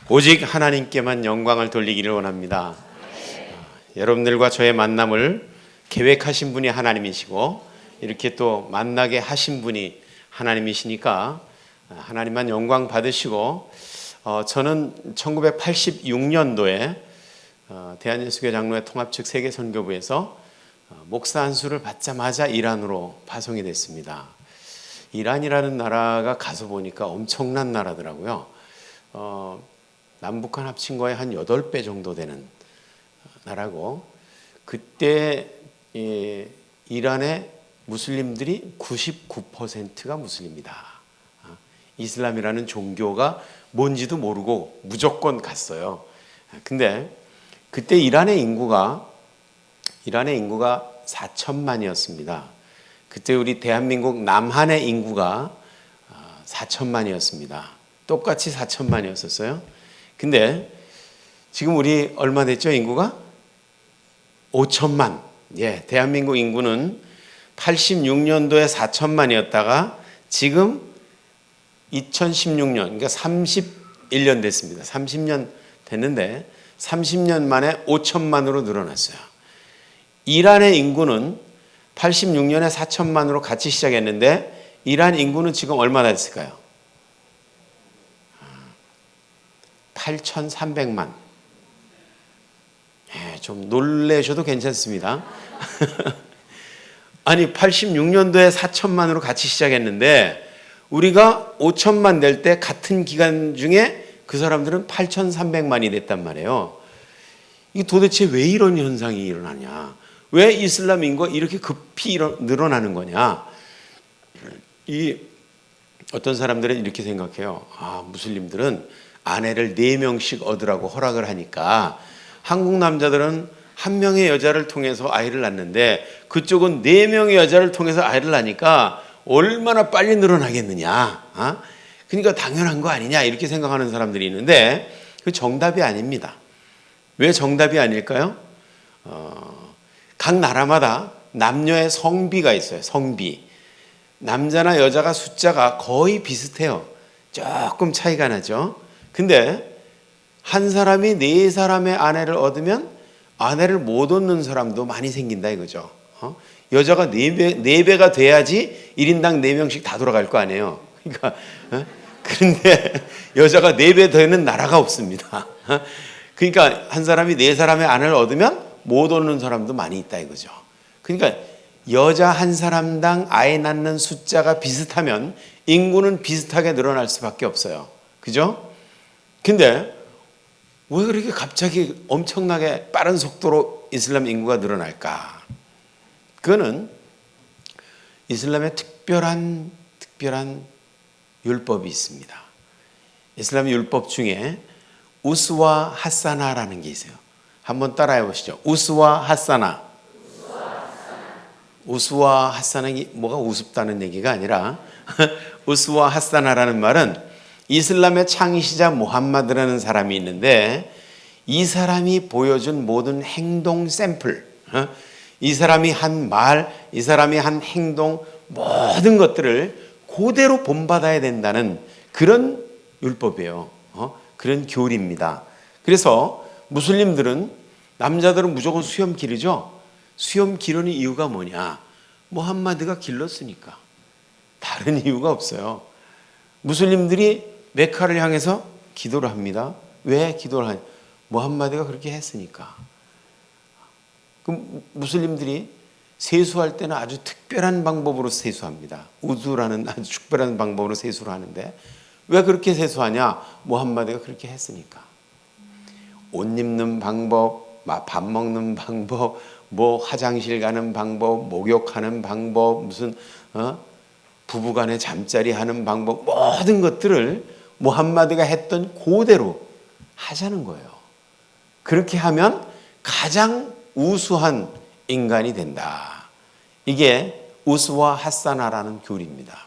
오직 하나님께만 영광을 돌리기를 원합니다. 여러분들과 저의 만남을 계획하신 분이 하나님이시고 이렇게 또 만나게 하신 분이 하나님이시니까 하나님만 영광 받으시고, 저는 1986년도에 대한예수교 장로회 통합측 세계선교부에서 목사 안수를 받자마자 이란으로 파송이 됐습니다. 이란이라는 나라가 가서 보니까 엄청난 나라더라고요. 남북한 합친 거에 한 8배 정도 되는 나라고, 그때 이란의 무슬림들이 99%가 무슬림이다. 이슬람이라는 종교가 뭔지도 모르고 무조건 갔어요. 근데 그때 이란의 인구가 4천만이었습니다. 그때 우리 대한민국 남한의 인구가 4천만이었습니다. 똑같이 4천만이었었어요. 근데 지금 우리 얼마 됐죠? 인구가 5천만. 대한민국 인구는 86년도에 4천만이었다가 지금 2016년, 그러니까 31년 됐습니다. 30년 됐는데 30년 만에 5천만으로 늘어났어요. 이란의 인구는 86년에 4천만으로 같이 시작했는데 이란 인구는 지금 얼마나 됐을까요? 8,300만. 좀 놀라셔도 괜찮습니다. 아니 86년도에 4천만으로 같이 시작했는데 우리가 5천만 될 때 같은 기간 중에 그 사람들은 8,300만이 됐단 말이에요. 이게 도대체 왜 이런 현상이 일어나냐? 왜 이슬람 인구가 이렇게 급히 늘어나는 거냐? 어떤 사람들은 이렇게 생각해요. 무슬림들은 아내를 4명씩 얻으라고 허락을 하니까 한국 남자들은 한 명의 여자를 통해서 아이를 낳는데 그쪽은 4명의 여자를 통해서 아이를 낳으니까 얼마나 빨리 늘어나겠느냐. 그러니까 당연한 거 아니냐 이렇게 생각하는 사람들이 있는데 그 정답이 아닙니다. 왜 정답이 아닐까요? 각 나라마다 남녀의 성비가 있어요. 성비. 남자나 여자가 숫자가 거의 비슷해요. 조금 차이가 나죠. 근데 한 사람이 4사람의 아내를 얻으면 아내를 못 얻는 사람도 많이 생긴다 이거죠. 여자가 4배가 돼야지 1인당 4명씩 다 돌아갈 거 아니에요. 그러니까 그런데 여자가 4배 되는 나라가 없습니다. 그러니까 한 사람이 4사람의 아내를 얻으면 못 얻는 사람도 많이 있다 이거죠. 그러니까 여자 한 사람당 아이 낳는 숫자가 비슷하면 인구는 비슷하게 늘어날 수밖에 없어요. 그죠? 근데 왜 그렇게 갑자기 엄청나게 빠른 속도로 이슬람 인구가 늘어날까? 그거는 이슬람의 특별한 율법이 있습니다. 이슬람 율법 중에 우스와 하사나라는 게 있어요. 한번 따라해 보시죠. 우스와 하사나. 우스와 하사나가 뭐가 우습다는 얘기가 아니라 우스와 하사나라는 말은 이슬람의 창시자 무함마드라는 사람이 있는데 이 사람이 보여준 모든 행동 샘플, 이 사람이 한 말, 이 사람이 한 행동 모든 것들을 그대로 본받아야 된다는 그런 율법이에요. 그런 교리입니다. 그래서 무슬림들은 남자들은 무조건 수염 기르죠. 수염 기르는 이유가 뭐냐? 무함마드가 길렀으니까. 다른 이유가 없어요. 무슬림들이 메카를 향해서 기도를 합니다. 왜 기도를 하냐? 무함마드가 그렇게 했으니까. 그럼 무슬림들이 세수할 때는 아주 특별한 방법으로 세수합니다. 우두라는 아주 특별한 방법으로 세수를 하는데 왜 그렇게 세수하냐? 무함마드가 그렇게 했으니까. 옷 입는 방법, 밥 먹는 방법, 화장실 가는 방법, 목욕하는 방법, 무슨 부부간에 잠자리 하는 방법, 모든 것들을 무함마드가 했던 그대로 하자는 거예요. 그렇게 하면 가장 우수한 인간이 된다. 이게 우스와 하사나라는 교리입니다.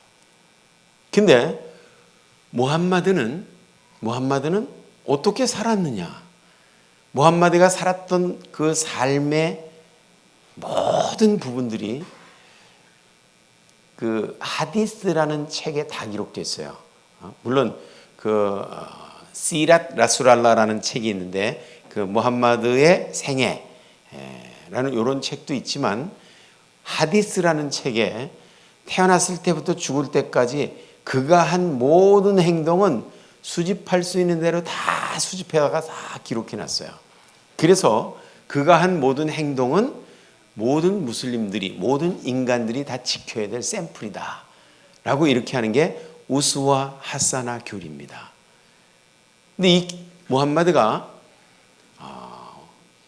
근데 무함마드는 어떻게 살았느냐? 무함마드가 살았던 그 삶의 모든 부분들이 그 하디스라는 책에 다 기록되어 있어요. 물론 그 시랏 라수랄라라는 책이 있는데 그 무함마드의 생애라는 이런 책도 있지만 하디스라는 책에 태어났을 때부터 죽을 때까지 그가 한 모든 행동은 수집할 수 있는 대로 다 수집해다가 다 기록해 놨어요. 그래서 그가 한 모든 행동은 모든 무슬림들이 모든 인간들이 다 지켜야 될 샘플이다 라고 이렇게 하는 게 우스와 하사나 교리입니다. 근데 이 무함마드가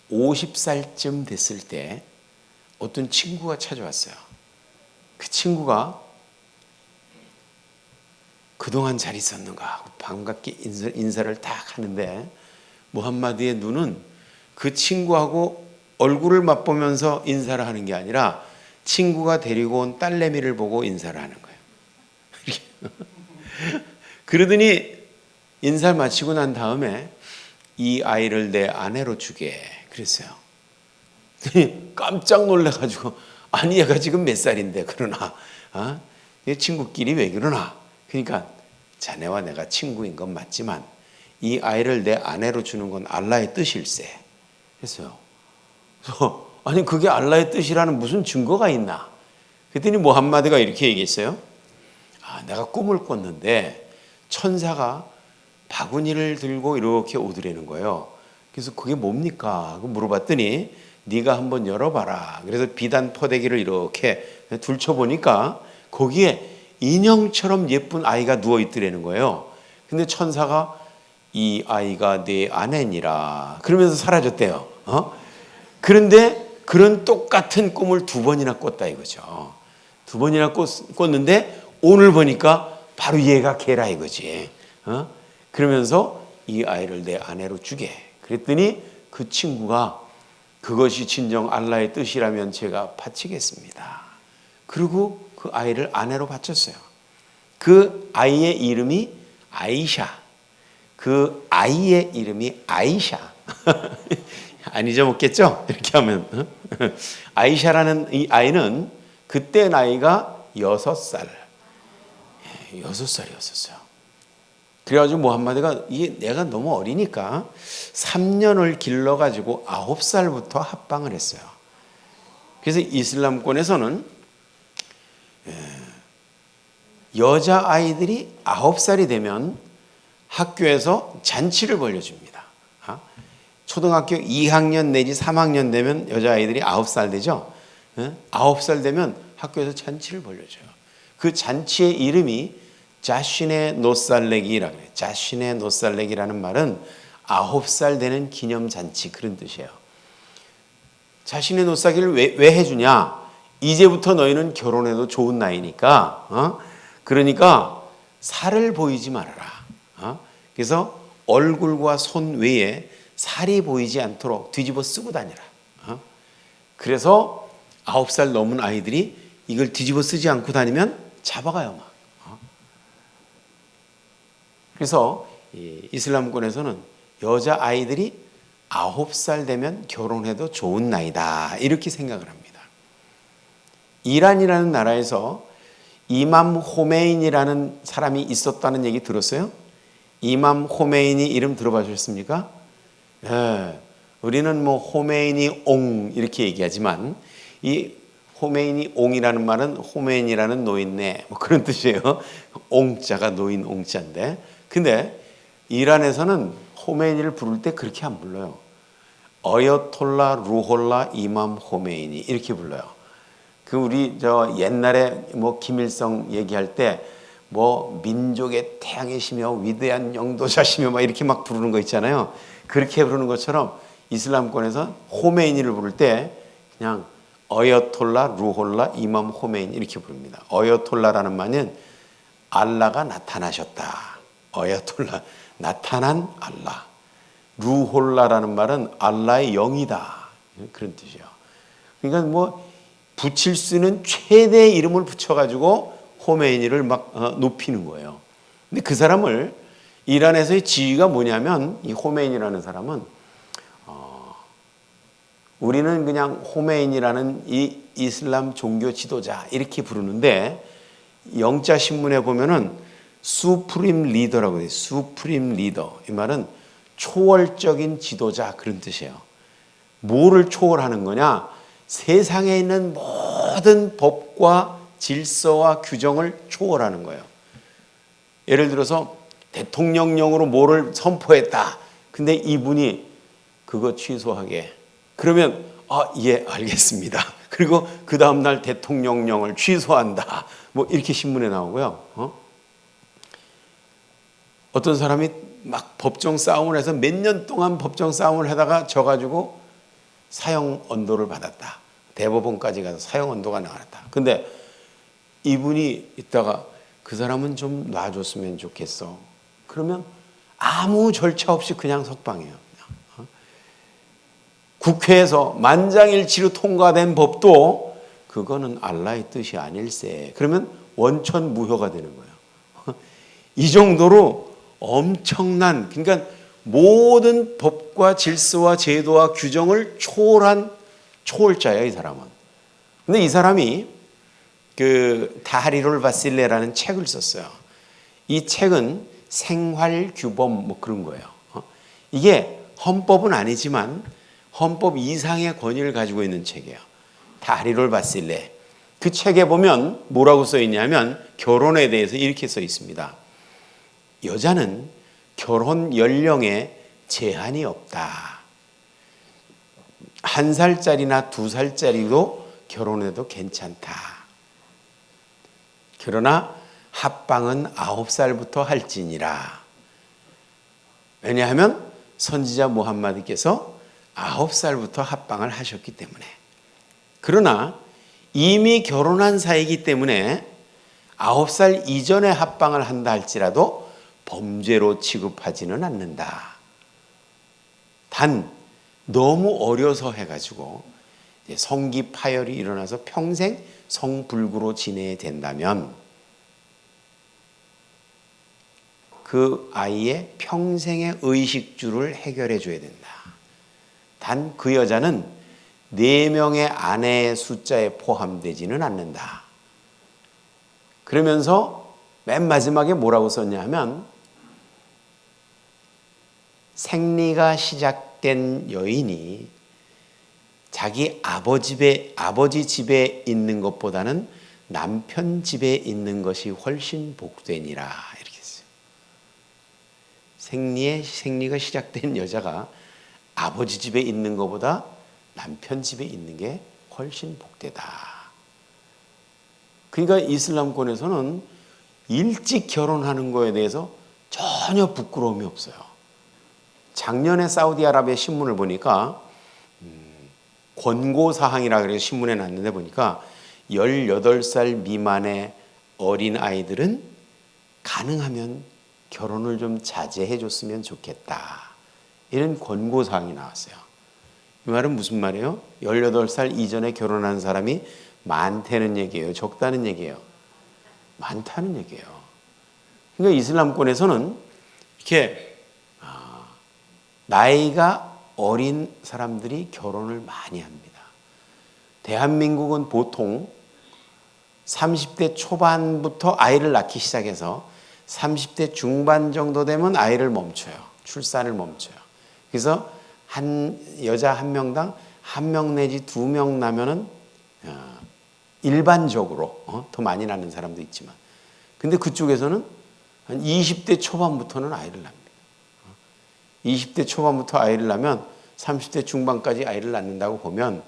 50살쯤 됐을 때 어떤 친구가 찾아왔어요. 그 친구가 그동안 잘 있었는가 반갑게 인사를 딱 하는데 무함마드의 눈은 그 친구하고 얼굴을 맛보면서 인사를 하는 게 아니라 친구가 데리고 온 딸내미를 보고 인사를 하는 거예요. 그러더니 인사를 마치고 난 다음에 이 아이를 내 아내로 주게 그랬어요. 깜짝 놀래가지고 아니 얘가 지금 몇 살인데 그러나 친구끼리 왜 그러나 그러니까 자네와 내가 친구인 건 맞지만 이 아이를 내 아내로 주는 건 알라의 뜻일세 했어요. 그래서 아니 그게 알라의 뜻이라는 무슨 증거가 있나 그랬더니 무함마드가 이렇게 얘기했어요. 내가 꿈을 꿨는데 천사가 바구니를 들고 이렇게 오더라는 거예요. 그래서 그게 뭡니까 하고 물어봤더니 네가 한번 열어봐라. 그래서 비단 포대기를 이렇게 둘쳐보니까 거기에 인형처럼 예쁜 아이가 누워있더라는 거예요. 근데 천사가 이 아이가 네 아내니라 그러면서 사라졌대요. 그런데 그런 똑같은 꿈을 2번이나 꿨다 이거죠. 2번이나 꿨는데 오늘 보니까 바로 얘가 걔라 이거지. 그러면서 이 아이를 내 아내로 주게. 그랬더니 그 친구가 그것이 진정 알라의 뜻이라면 제가 바치겠습니다. 그리고 그 아이를 아내로 바쳤어요. 그 아이의 이름이 아이샤. 그 아이의 이름이 아이샤. 안 잊어먹겠죠? 이렇게 하면. 아이샤라는 이 아이는 그때 나이가 6살. 6살이었어요. 그래가지고 무함마드가 내가 너무 어리니까 3년을 길러가지고 9살부터 합방을 했어요. 그래서 이슬람권에서는 여자아이들이 9살이 되면 학교에서 잔치를 벌려줍니다. 초등학교 2학년 내지 3학년 되면 여자아이들이 9살 되죠. 9살 되면 학교에서 잔치를 벌려줘요. 그 잔치의 이름이 자신의 노살레기라고 해요. 자신의 노살레기라는 말은 9살 되는 기념잔치 그런 뜻이에요. 자신의 노살기를 왜 해주냐? 이제부터 너희는 결혼해도 좋은 나이니까 그러니까 살을 보이지 말아라. 그래서 얼굴과 손 외에 살이 보이지 않도록 뒤집어 쓰고 다니라. 그래서 9살 넘은 아이들이 이걸 뒤집어 쓰지 않고 다니면 잡아가요 막. 그래서 이슬람권에서는 여자아이들이 9살 되면 결혼해도 좋은 나이다 이렇게 생각을 합니다. 이란이라는 나라에서 이맘 호메인이라는 사람이 있었다는 얘기 들었어요? 이맘 호메인이 이름 들어보셨습니까? 네, 우리는 뭐 호메인이 옹 이렇게 얘기하지만 이 호메인이 옹이라는 말은 호메인이라는 노인네 뭐 그런 뜻이에요. 옹자가 노인 옹자인데 근데 이란에서는 호메인이를 부를 때 그렇게 안 불러요. 어여톨라 루홀라 이맘 호메인이 이렇게 불러요. 그 우리 저 옛날에 뭐 김일성 얘기할 때 뭐 민족의 태양이시며 위대한 영도자시며 막 이렇게 막 부르는 거 있잖아요. 그렇게 부르는 것처럼 이슬람권에서 호메인이를 부를 때 그냥 어여톨라 루홀라 이맘 호메인 이렇게 부릅니다. 어여톨라라는 말은 알라가 나타나셨다. 어여톨라 나타난 알라. 루홀라라는 말은 알라의 영이다. 그런 뜻이에요. 그러니까 뭐 붙일 수 있는 최대의 이름을 붙여가지고 호메이니를 막 높이는 거예요. 근데 그 사람을 이란에서의 지위가 뭐냐면 이 호메인이라는 사람은 우리는 그냥 호메인이라는 이 이슬람 종교 지도자 이렇게 부르는데 영자 신문에 보면은 수프림 리더라고 해요. 수프림 리더. 이 말은 초월적인 지도자 그런 뜻이에요. 뭐를 초월하는 거냐? 세상에 있는 모든 법과 질서와 규정을 초월하는 거예요. 예를 들어서 대통령령으로 뭐를 선포했다. 근데 이분이 그거 취소하게. 그러면 예, 알겠습니다. 그리고 그 다음날 대통령령을 취소한다. 뭐 이렇게 신문에 나오고요. 어떤 사람이 막 법정 싸움을 해서 몇 년 동안 법정 싸움을 하다가 져가지고 사형 언도를 받았다. 대법원까지 가서 사형 언도가 나왔다. 근데 이분이 있다가 그 사람은 좀 놔줬으면 좋겠어. 그러면 아무 절차 없이 그냥 석방해요. 국회에서 만장일치로 통과된 법도 그거는 알라의 뜻이 아닐세. 그러면 원천 무효가 되는 거예요. 이 정도로 엄청난, 그러니까 모든 법과 질서와 제도와 규정을 초월한 초월자예요, 이 사람은. 근데 이 사람이 그 다하리롤 바실레라는 책을 썼어요. 이 책은 생활규범 뭐 그런 거예요. 이게 헌법은 아니지만 헌법 이상의 권위를 가지고 있는 책이에요. 다하리롤 바실레. 그 책에 보면 뭐라고 써 있냐면 결혼에 대해서 이렇게 써 있습니다. 여자는 결혼 연령에 제한이 없다. 1살짜리나 2살짜리도 결혼해도 괜찮다. 그러나 합방은 9살부터 할지니라. 왜냐하면 선지자 무함마드께서 9살부터 합방을 하셨기 때문에. 그러나 이미 결혼한 사이이기 때문에 9살 이전에 합방을 한다 할지라도 범죄로 취급하지는 않는다. 단 너무 어려서 해가지고 성기 파열이 일어나서 평생 성불구로 지내야 된다면 그 아이의 평생의 의식주를 해결해 줘야 된다. 단 그 여자는 4명의 아내의 숫자에 포함되지는 않는다. 그러면서 맨 마지막에 뭐라고 썼냐 하면 생리가 시작된 여인이 자기 아버지 집에 있는 것보다는 남편 집에 있는 것이 훨씬 복되니라 이렇게 했어요. 생리가 시작된 여자가 아버지 집에 있는 것보다 남편 집에 있는 게 훨씬 복되다. 그러니까 이슬람권에서는 일찍 결혼하는 거에 대해서 전혀 부끄러움이 없어요. 작년에 사우디아라비아 신문을 보니까 권고사항이라 그래서 신문에 났는데 보니까 18살 미만의 어린 아이들은 가능하면 결혼을 좀 자제해 줬으면 좋겠다. 이런 권고사항이 나왔어요. 이 말은 무슨 말이에요? 18살 이전에 결혼한 사람이 많다는 얘기예요? 적다는 얘기예요? 많다는 얘기예요. 그러니까 이슬람권에서는 이렇게 나이가 어린 사람들이 결혼을 많이 합니다. 대한민국은 보통 30대 초반부터 아이를 낳기 시작해서 30대 중반 정도 되면 아이를 멈춰요. 출산을 멈춰요. 그래서 한 여자 한 명당 1명 내지 2명 나면은 일반적으로 더 많이 낳는 사람도 있지만, 근데 그쪽에서는 한 20대 초반부터는 아이를 낳습니다. 20대 초반부터 아이를 낳으면 30대 중반까지 아이를 낳는다고 보면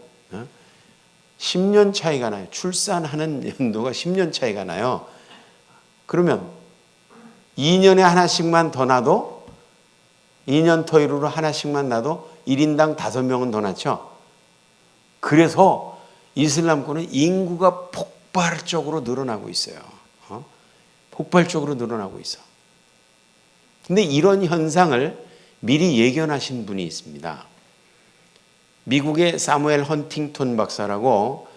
10년 차이가 나요. 출산하는 연도가 10년 차이가 나요. 그러면 2년에 하나씩만 더 낳아도 2년 터이로 하나씩만 낳아도 1인당 5명은 더 낳죠. 그래서 이슬람권은 인구가 폭발적으로 늘어나고 있어요. 폭발적으로 늘어나고 있어. 근데 이런 현상을 미리 예견하신 분이 있습니다. 미국의 사무엘 헌팅턴 박사라고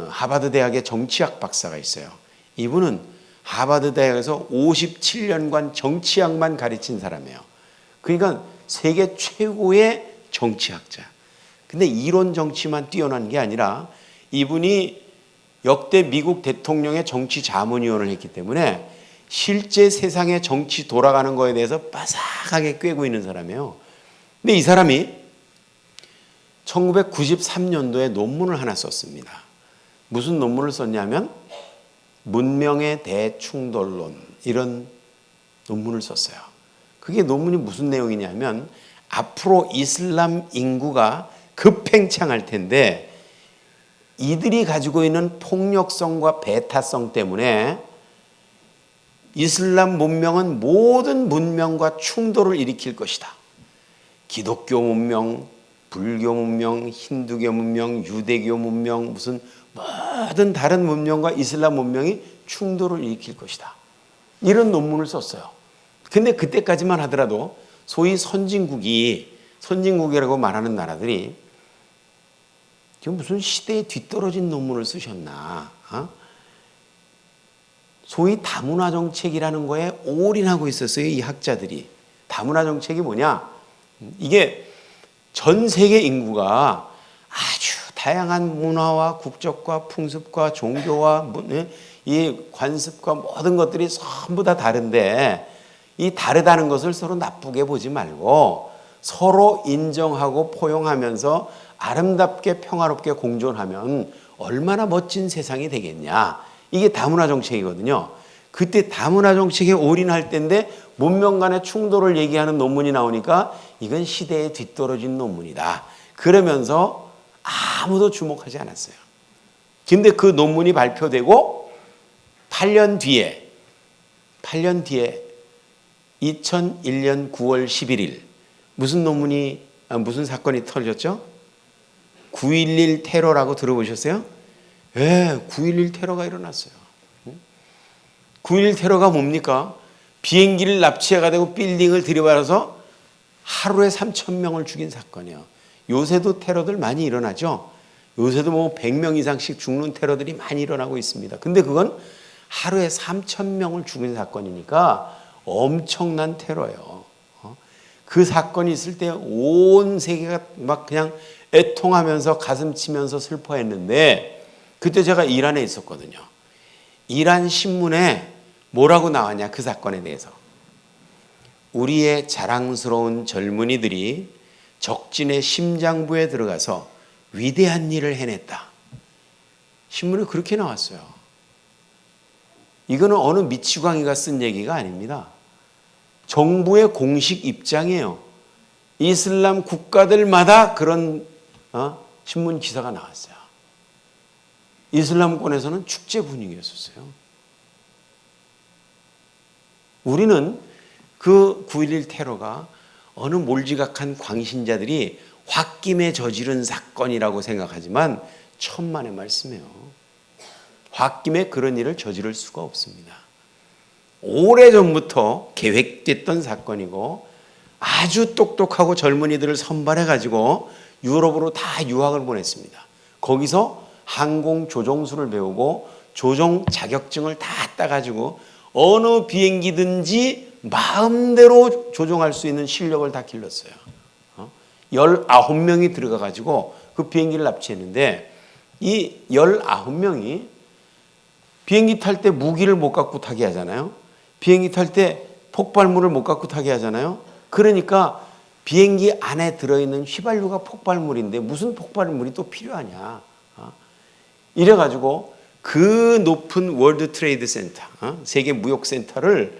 하버드 대학의 정치학 박사가 있어요. 이분은 하버드 대학에서 57년간 정치학만 가르친 사람이에요. 그러니까 세계 최고의 정치학자. 근데 이론 정치만 뛰어난 게 아니라 이분이 역대 미국 대통령의 정치 자문위원을 했기 때문에 실제 세상의 정치 돌아가는 거에 대해서 빠삭하게 꿰고 있는 사람이에요. 근데 이 사람이 1993년도에 논문을 하나 썼습니다. 무슨 논문을 썼냐면 문명의 대충돌론, 이런 논문을 썼어요. 그게 논문이 무슨 내용이냐면 앞으로 이슬람 인구가 급팽창할 텐데 이들이 가지고 있는 폭력성과 배타성 때문에 이슬람 문명은 모든 문명과 충돌을 일으킬 것이다. 기독교 문명, 불교 문명, 힌두교 문명, 유대교 문명, 무슨 모든 다른 문명과 이슬람 문명이 충돌을 일으킬 것이다. 이런 논문을 썼어요. 근데 그때까지만 하더라도 소위 선진국이라고 말하는 나라들이 지금 무슨 시대에 뒤떨어진 논문을 쓰셨나? 소위 다문화 정책이라는 거에 올인하고 있었어요. 이 학자들이. 다문화 정책이 뭐냐? 이게 전 세계 인구가 아주 다양한 문화와 국적과 풍습과 종교와 이 관습과 모든 것들이 전부 다 다른데 이 다르다는 것을 서로 나쁘게 보지 말고 서로 인정하고 포용하면서 아름답게 평화롭게 공존하면 얼마나 멋진 세상이 되겠냐. 이게 다문화 정책이거든요. 그때 다문화 정책에 올인할 때인데 문명 간의 충돌을 얘기하는 논문이 나오니까 이건 시대에 뒤떨어진 논문이다. 그러면서 아무도 주목하지 않았어요. 근데 그 논문이 발표되고 8년 뒤에 2001년 9월 11일 무슨 사건이 터졌죠? 9.11 테러라고 들어보셨어요? 네, 9.11 테러가 일어났어요. 9.11 테러가 뭡니까? 비행기를 납치해가지고 빌딩을 들이받아서 하루에 3,000명을 죽인 사건이에요. 요새도 테러들 많이 일어나죠? 요새도 뭐 100명 이상씩 죽는 테러들이 많이 일어나고 있습니다. 근데 그건 하루에 3,000명을 죽인 사건이니까 엄청난 테러예요. 그 사건이 있을 때 온 세계가 막 그냥 애통하면서 가슴 치면서 슬퍼했는데 그때 제가 이란에 있었거든요. 이란 신문에 뭐라고 나왔냐, 그 사건에 대해서. 우리의 자랑스러운 젊은이들이 적진의 심장부에 들어가서 위대한 일을 해냈다. 신문에 그렇게 나왔어요. 이거는 어느 미치광이가 쓴 얘기가 아닙니다. 정부의 공식 입장이에요. 이슬람 국가들마다 그런 신문 기사가 나왔어요. 이슬람권에서는 축제 분위기였었어요. 우리는 그 9.11 테러가 어느 몰지각한 광신자들이 홧김에 저지른 사건이라고 생각하지만 천만의 말씀이에요. 홧김에 그런 일을 저지를 수가 없습니다. 오래전부터 계획됐던 사건이고 아주 똑똑하고 젊은이들을 선발해가지고 유럽으로 다 유학을 보냈습니다. 거기서 항공 조종술을 배우고 조종 자격증을 다 따가지고 어느 비행기든지 마음대로 조종할 수 있는 실력을 다 길렀어요. 19명이 들어가가지고 그 비행기를 납치했는데 이 19명이 비행기 탈 때 무기를 못 갖고 타게 하잖아요. 비행기 탈 때 폭발물을 못 갖고 타게 하잖아요. 그러니까 비행기 안에 들어있는 휘발유가 폭발물인데 무슨 폭발물이 또 필요하냐. 이래가지고 그 높은 월드 트레이드 센터, 세계 무역센터를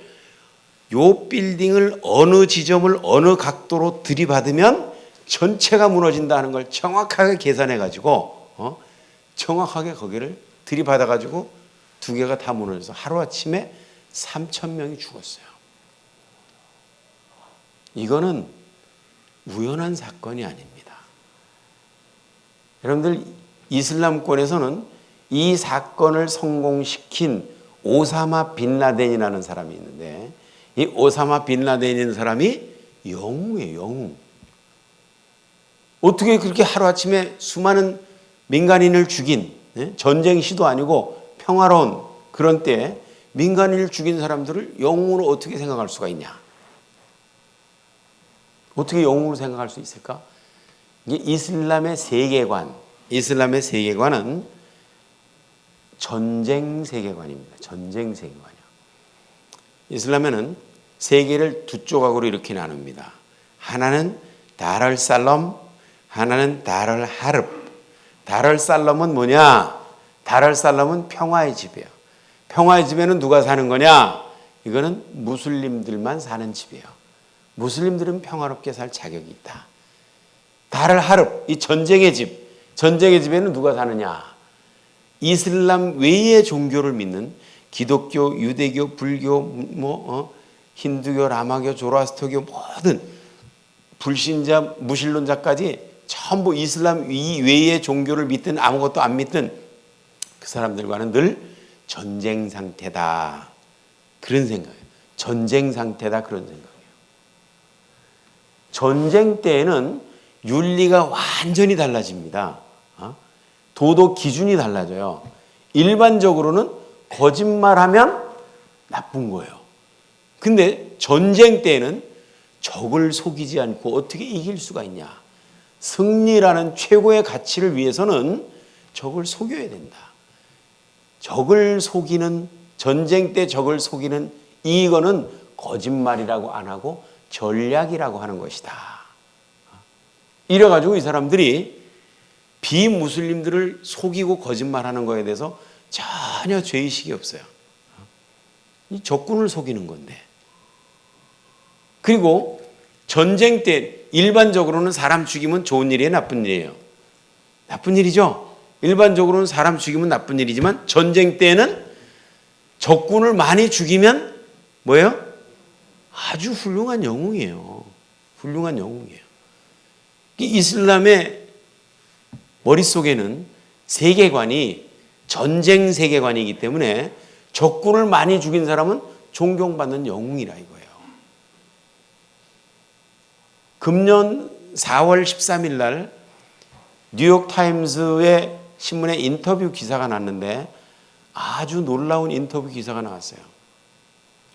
요 빌딩을 어느 지점을 어느 각도로 들이받으면 전체가 무너진다는 걸 정확하게 계산해가지고 정확하게 거기를 들이받아가지고 두 개가 다 무너져서 하루아침에 3,000명이 죽었어요. 이거는 우연한 사건이 아닙니다. 여러분들 이슬람권에서는 이 사건을 성공시킨 오사마 빈 라덴이라는 사람이 있는데 이 오사마 빈 라덴이라는 사람이 영웅이에요. 영웅. 어떻게 그렇게 하루아침에 수많은 민간인을 죽인, 전쟁 시도 아니고 평화로운 그런 때에 민간인을 죽인 사람들을 영웅으로 어떻게 생각할 수가 있냐? 어떻게 영웅으로 생각할 수 있을까? 이게 이슬람의 세계관은 전쟁 세계관입니다. 전쟁 세계관이요. 이슬람에는 세계를 두 조각으로 이렇게 나눕니다. 하나는 다르살럼, 하나는 다르하릅. 다르살럼은 뭐냐? 다르살럼은 평화의 집이에요. 평화의 집에는 누가 사는 거냐? 이거는 무슬림들만 사는 집이에요. 무슬림들은 평화롭게 살 자격이 있다. 다르하릅, 이 전쟁의 집. 전쟁의 집에는 누가 사느냐? 이슬람 외의 종교를 믿는 기독교, 유대교, 불교, 힌두교, 라마교, 조로아스터교 모든 불신자, 무신론자까지 전부 이슬람 외의 종교를 믿든 아무것도 안 믿든 그 사람들과는 늘 전쟁 상태다. 그런 생각이에요. 전쟁 상태다. 그런 생각이에요. 전쟁 때에는 윤리가 완전히 달라집니다. 도덕 기준이 달라져요. 일반적으로는 거짓말하면 나쁜 거예요. 근데 전쟁 때에는 적을 속이지 않고 어떻게 이길 수가 있냐. 승리라는 최고의 가치를 위해서는 적을 속여야 된다. 적을 속이는, 전쟁 때 적을 속이는 이거는 거짓말이라고 안 하고 전략이라고 하는 것이다. 이래가지고 이 사람들이 비무슬림들을 속이고 거짓말하는 거에 대해서 전혀 죄의식이 없어요. 이 적군을 속이는 건데. 그리고 전쟁 때 일반적으로는 사람 죽이면 좋은 일이에요, 나쁜 일이에요? 나쁜 일이죠. 일반적으로는 사람 죽이면 나쁜 일이지만 전쟁 때는 적군을 많이 죽이면 뭐예요? 아주 훌륭한 영웅이에요. 훌륭한 영웅이에요. 이슬람의 머릿속에는 세계관이 전쟁 세계관이기 때문에 적군을 많이 죽인 사람은 존경받는 영웅이라 이거예요. 금년 4월 13일 날 뉴욕타임스의 신문에 인터뷰 기사가 났는데 아주 놀라운 인터뷰 기사가 나왔어요.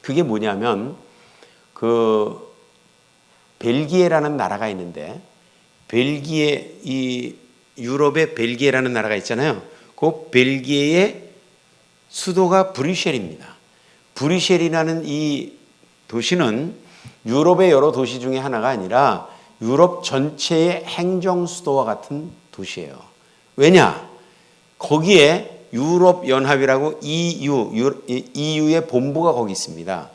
그게 뭐냐면 그 벨기에라는 나라가 있는데 벨기에, 이 유럽의 벨기에라는 나라가 있잖아요. 그 벨기에의 수도가 브뤼셀입니다. 브뤼셀이라는 이 도시는 유럽의 여러 도시 중에 하나가 아니라 유럽 전체의 행정 수도와 같은 도시예요. 왜냐? 거기에 유럽연합이라고 EU의 본부가 거기 있습니다.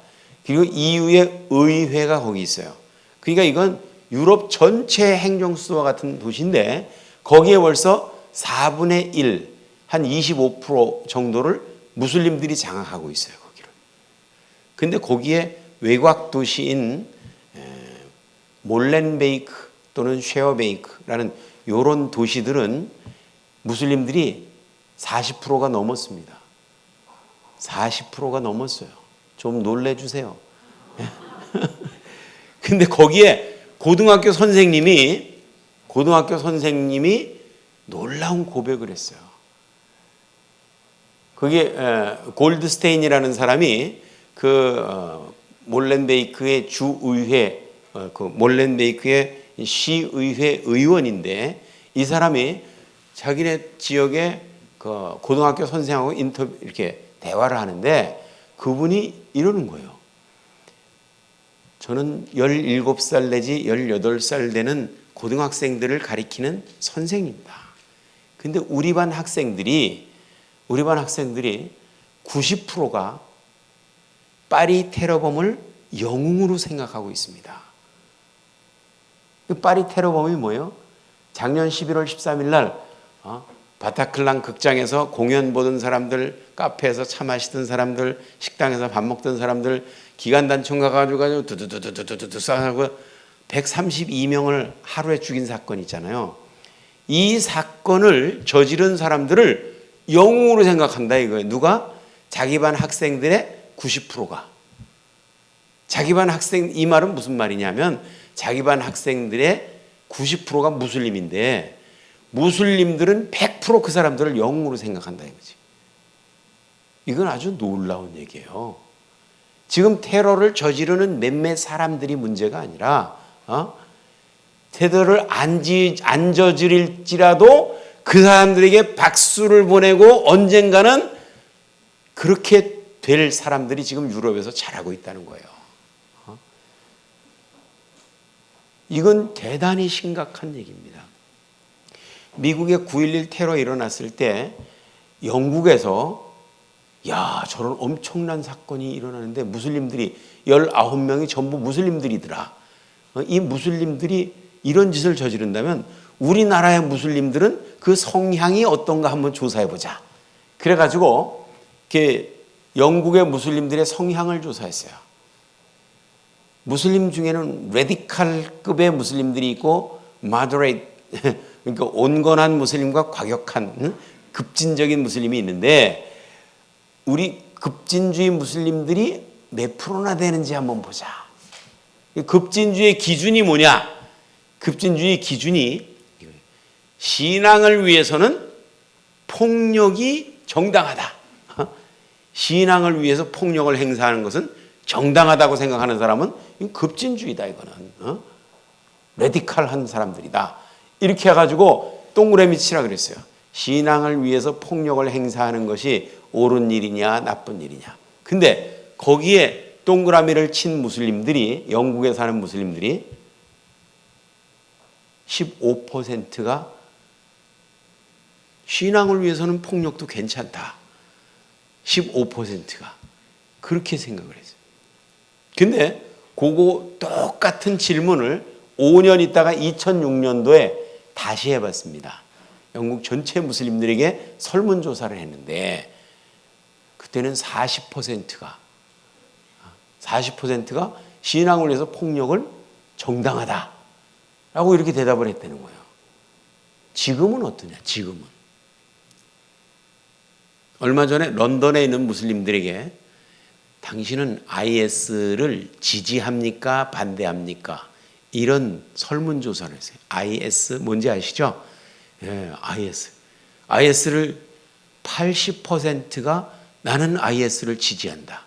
그리고 EU의 의회가 거기 있어요. 그러니까 이건 유럽 전체 행정 수도와 같은 도시인데 거기에 벌써 4분의 1, 한 25% 정도를 무슬림들이 장악하고 있어요. 거기를. 근데 거기에 외곽 도시인 몰렌베이크 또는 쉐어베이크라는 이런 도시들은 무슬림들이 40%가 넘었습니다. 40%가 넘었어요. 좀 놀래주세요. 근데 거기에 고등학교 선생님이 놀라운 고백을 했어요. 그게 골드스테인이라는 사람이 그 몰렌베이크의 주의회, 그 몰렌베이크의 시의회 의원인데 이 사람이 자기네 지역의 그 고등학교 선생하고 인터뷰 이렇게 대화를 하는데 그분이 이러는 거예요. 저는 17살 내지 18살 되는 고등학생들을 가리키는 선생입니다. 근데 우리 반 학생들이 90%가 파리 테러범을 영웅으로 생각하고 있습니다. 그 파리 테러범이 뭐예요? 작년 11월 13일 날 바타클란 극장에서 공연 보던 사람들, 카페에서 차 마시던 사람들, 식당에서 밥 먹던 사람들, 기관단총 가가지고 두두두두두두 싸고 132명을 하루에 죽인 사건 있잖아요. 이 사건을 저지른 사람들을 영웅으로 생각한다 이거예요. 누가? 자기 반 학생들의 90%가. 자기 반 학생, 이 말은 무슨 말이냐면 자기 반 학생들의 90%가 무슬림인데 무슬림들은 100% 그 사람들을 영웅으로 생각한다 이거지. 이건 아주 놀라운 얘기예요. 지금 테러를 저지르는 몇몇 사람들이 문제가 아니라 테러를 안 저지를지라도 그 사람들에게 박수를 보내고 언젠가는 그렇게 될 사람들이 지금 유럽에서 잘하고 있다는 거예요. 이건 대단히 심각한 얘기입니다. 미국의 9.11 테러 일어났을 때 영국에서 저런 엄청난 사건이 일어나는데 무슬림들이 19명이 전부 무슬림들이더라. 이 무슬림들이 이런 짓을 저지른다면 우리나라의 무슬림들은 그 성향이 어떤가 한번 조사해 보자. 그래가지고 영국의 무슬림들의 성향을 조사했어요. 무슬림 중에는 레디칼급의 무슬림들이 있고 마더레이트, 그러니까 온건한 무슬림과 과격한 급진적인 무슬림이 있는데 우리 급진주의 무슬림들이 몇 프로나 되는지 한번 보자. 급진주의 기준이 뭐냐? 급진주의 기준이 신앙을 위해서는 폭력이 정당하다. 신앙을 위해서 폭력을 행사하는 것은 정당하다고 생각하는 사람은 급진주의다. 이거는 레디칼한 사람들이다. 이렇게 해가지고 동그라미 치라 그랬어요. 신앙을 위해서 폭력을 행사하는 것이 옳은 일이냐 나쁜 일이냐. 근데 거기에 동그라미를 친 무슬림들이, 영국에 사는 무슬림들이 15%가 신앙을 위해서는 폭력도 괜찮다. 15%가 그렇게 생각을 했어요. 근데 그거 똑같은 질문을 5년 있다가 2006년도에 다시 해봤습니다. 영국 전체 무슬림들에게 설문조사를 했는데 그때는 40%가 신앙을 위해서 폭력을 정당하다라고 이렇게 대답을 했다는 거예요. 지금은 어떠냐? 지금은 얼마 전에 런던에 있는 무슬림들에게 당신은 IS를 지지합니까? 반대합니까? 이런 설문조사를 했어요. IS 뭔지 아시죠? 예, IS. IS를 80%가 나는 IS를 지지한다.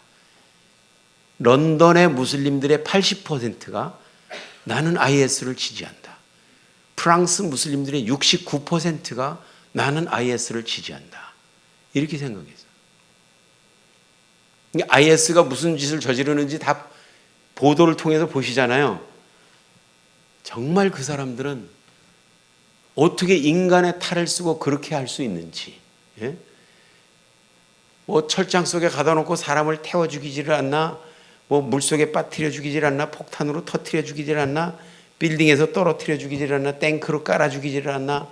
런던의 무슬림들의 80%가 나는 IS를 지지한다. 프랑스 무슬림들의 69%가 나는 IS를 지지한다. 이렇게 생각했어요. IS가 무슨 짓을 저지르는지 다 보도를 통해서 보시잖아요. 정말 그 사람들은 어떻게 인간의 탈을 쓰고 그렇게 할 수 있는지. 예? 뭐 철장 속에 가다 놓고 사람을 태워 죽이지를 않나, 뭐 물속에 빠뜨려 죽이질 않나, 폭탄으로 터뜨려 죽이질 않나, 빌딩에서 떨어뜨려 죽이질 않나, 탱크로 깔아 죽이질 않나.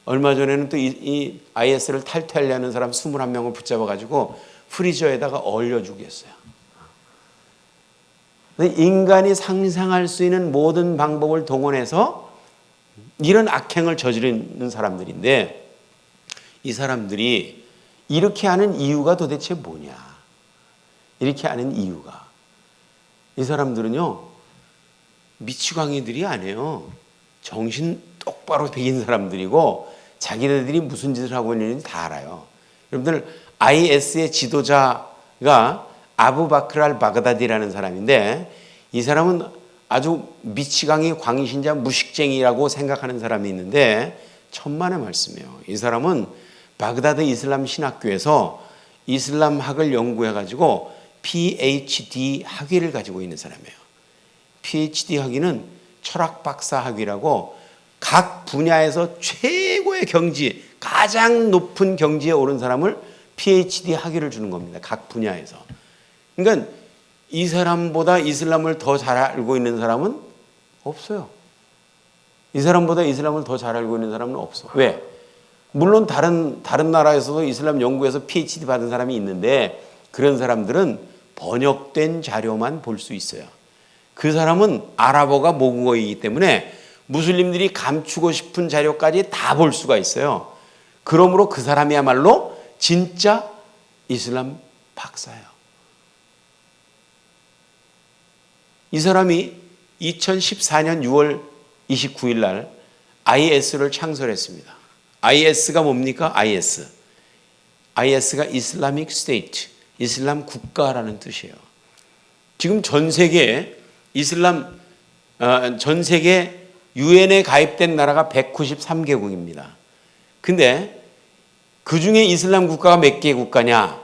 얼마 전에는 또 이 IS를 탈퇴하려는 사람 21명을 붙잡아가지고 프리저에다가 얼려 죽였어요. 인간이 상상할 수 있는 모든 방법을 동원해서 이런 악행을 저지르는 사람들인데 이 사람들이 이렇게 하는 이유가 도대체 뭐냐? 이렇게 하는 이유가 이 사람들은요 미치광이들이 아니에요. 정신 똑바로 배긴 사람들이고 자기네들이 무슨 짓을 하고 있는지 다 알아요. 여러분들 IS의 지도자가 아부바크르 알 바그다디라는 사람인데 이 사람은 아주 미치광이 광신자 무식쟁이라고 생각하는 사람이 있는데 천만의 말씀이에요. 이 사람은 바그다드 이슬람 신학교에서 이슬람학을 연구해가지고 PhD 학위를 가지고 있는 사람이에요. PhD 학위는 철학 박사 학위라고 각 분야에서 최고의 경지, 가장 높은 경지에 오른 사람을 PhD 학위를 주는 겁니다. 각 분야에서. 그러니까 이 사람보다 이슬람을 더 잘 알고 있는 사람은 없어요. 이 사람보다 이슬람을 더 잘 알고 있는 사람은 없어. 왜? 물론 다른 나라에서도 이슬람 연구에서 PhD 받은 사람이 있는데 그런 사람들은 번역된 자료만 볼 수 있어요. 그 사람은 아랍어가 모국어이기 때문에 무슬림들이 감추고 싶은 자료까지 다 볼 수가 있어요. 그러므로 그 사람이야말로 진짜 이슬람 박사예요. 이 사람이 2014년 6월 29일 날 IS를 창설했습니다. IS가 뭡니까? IS가 이슬라믹 스테이트, 이슬람 국가라는 뜻이에요. 지금 전 세계 유엔에 가입된 나라가 193개국입니다. 근데 그 중에 이슬람 국가가 몇 개 국가냐?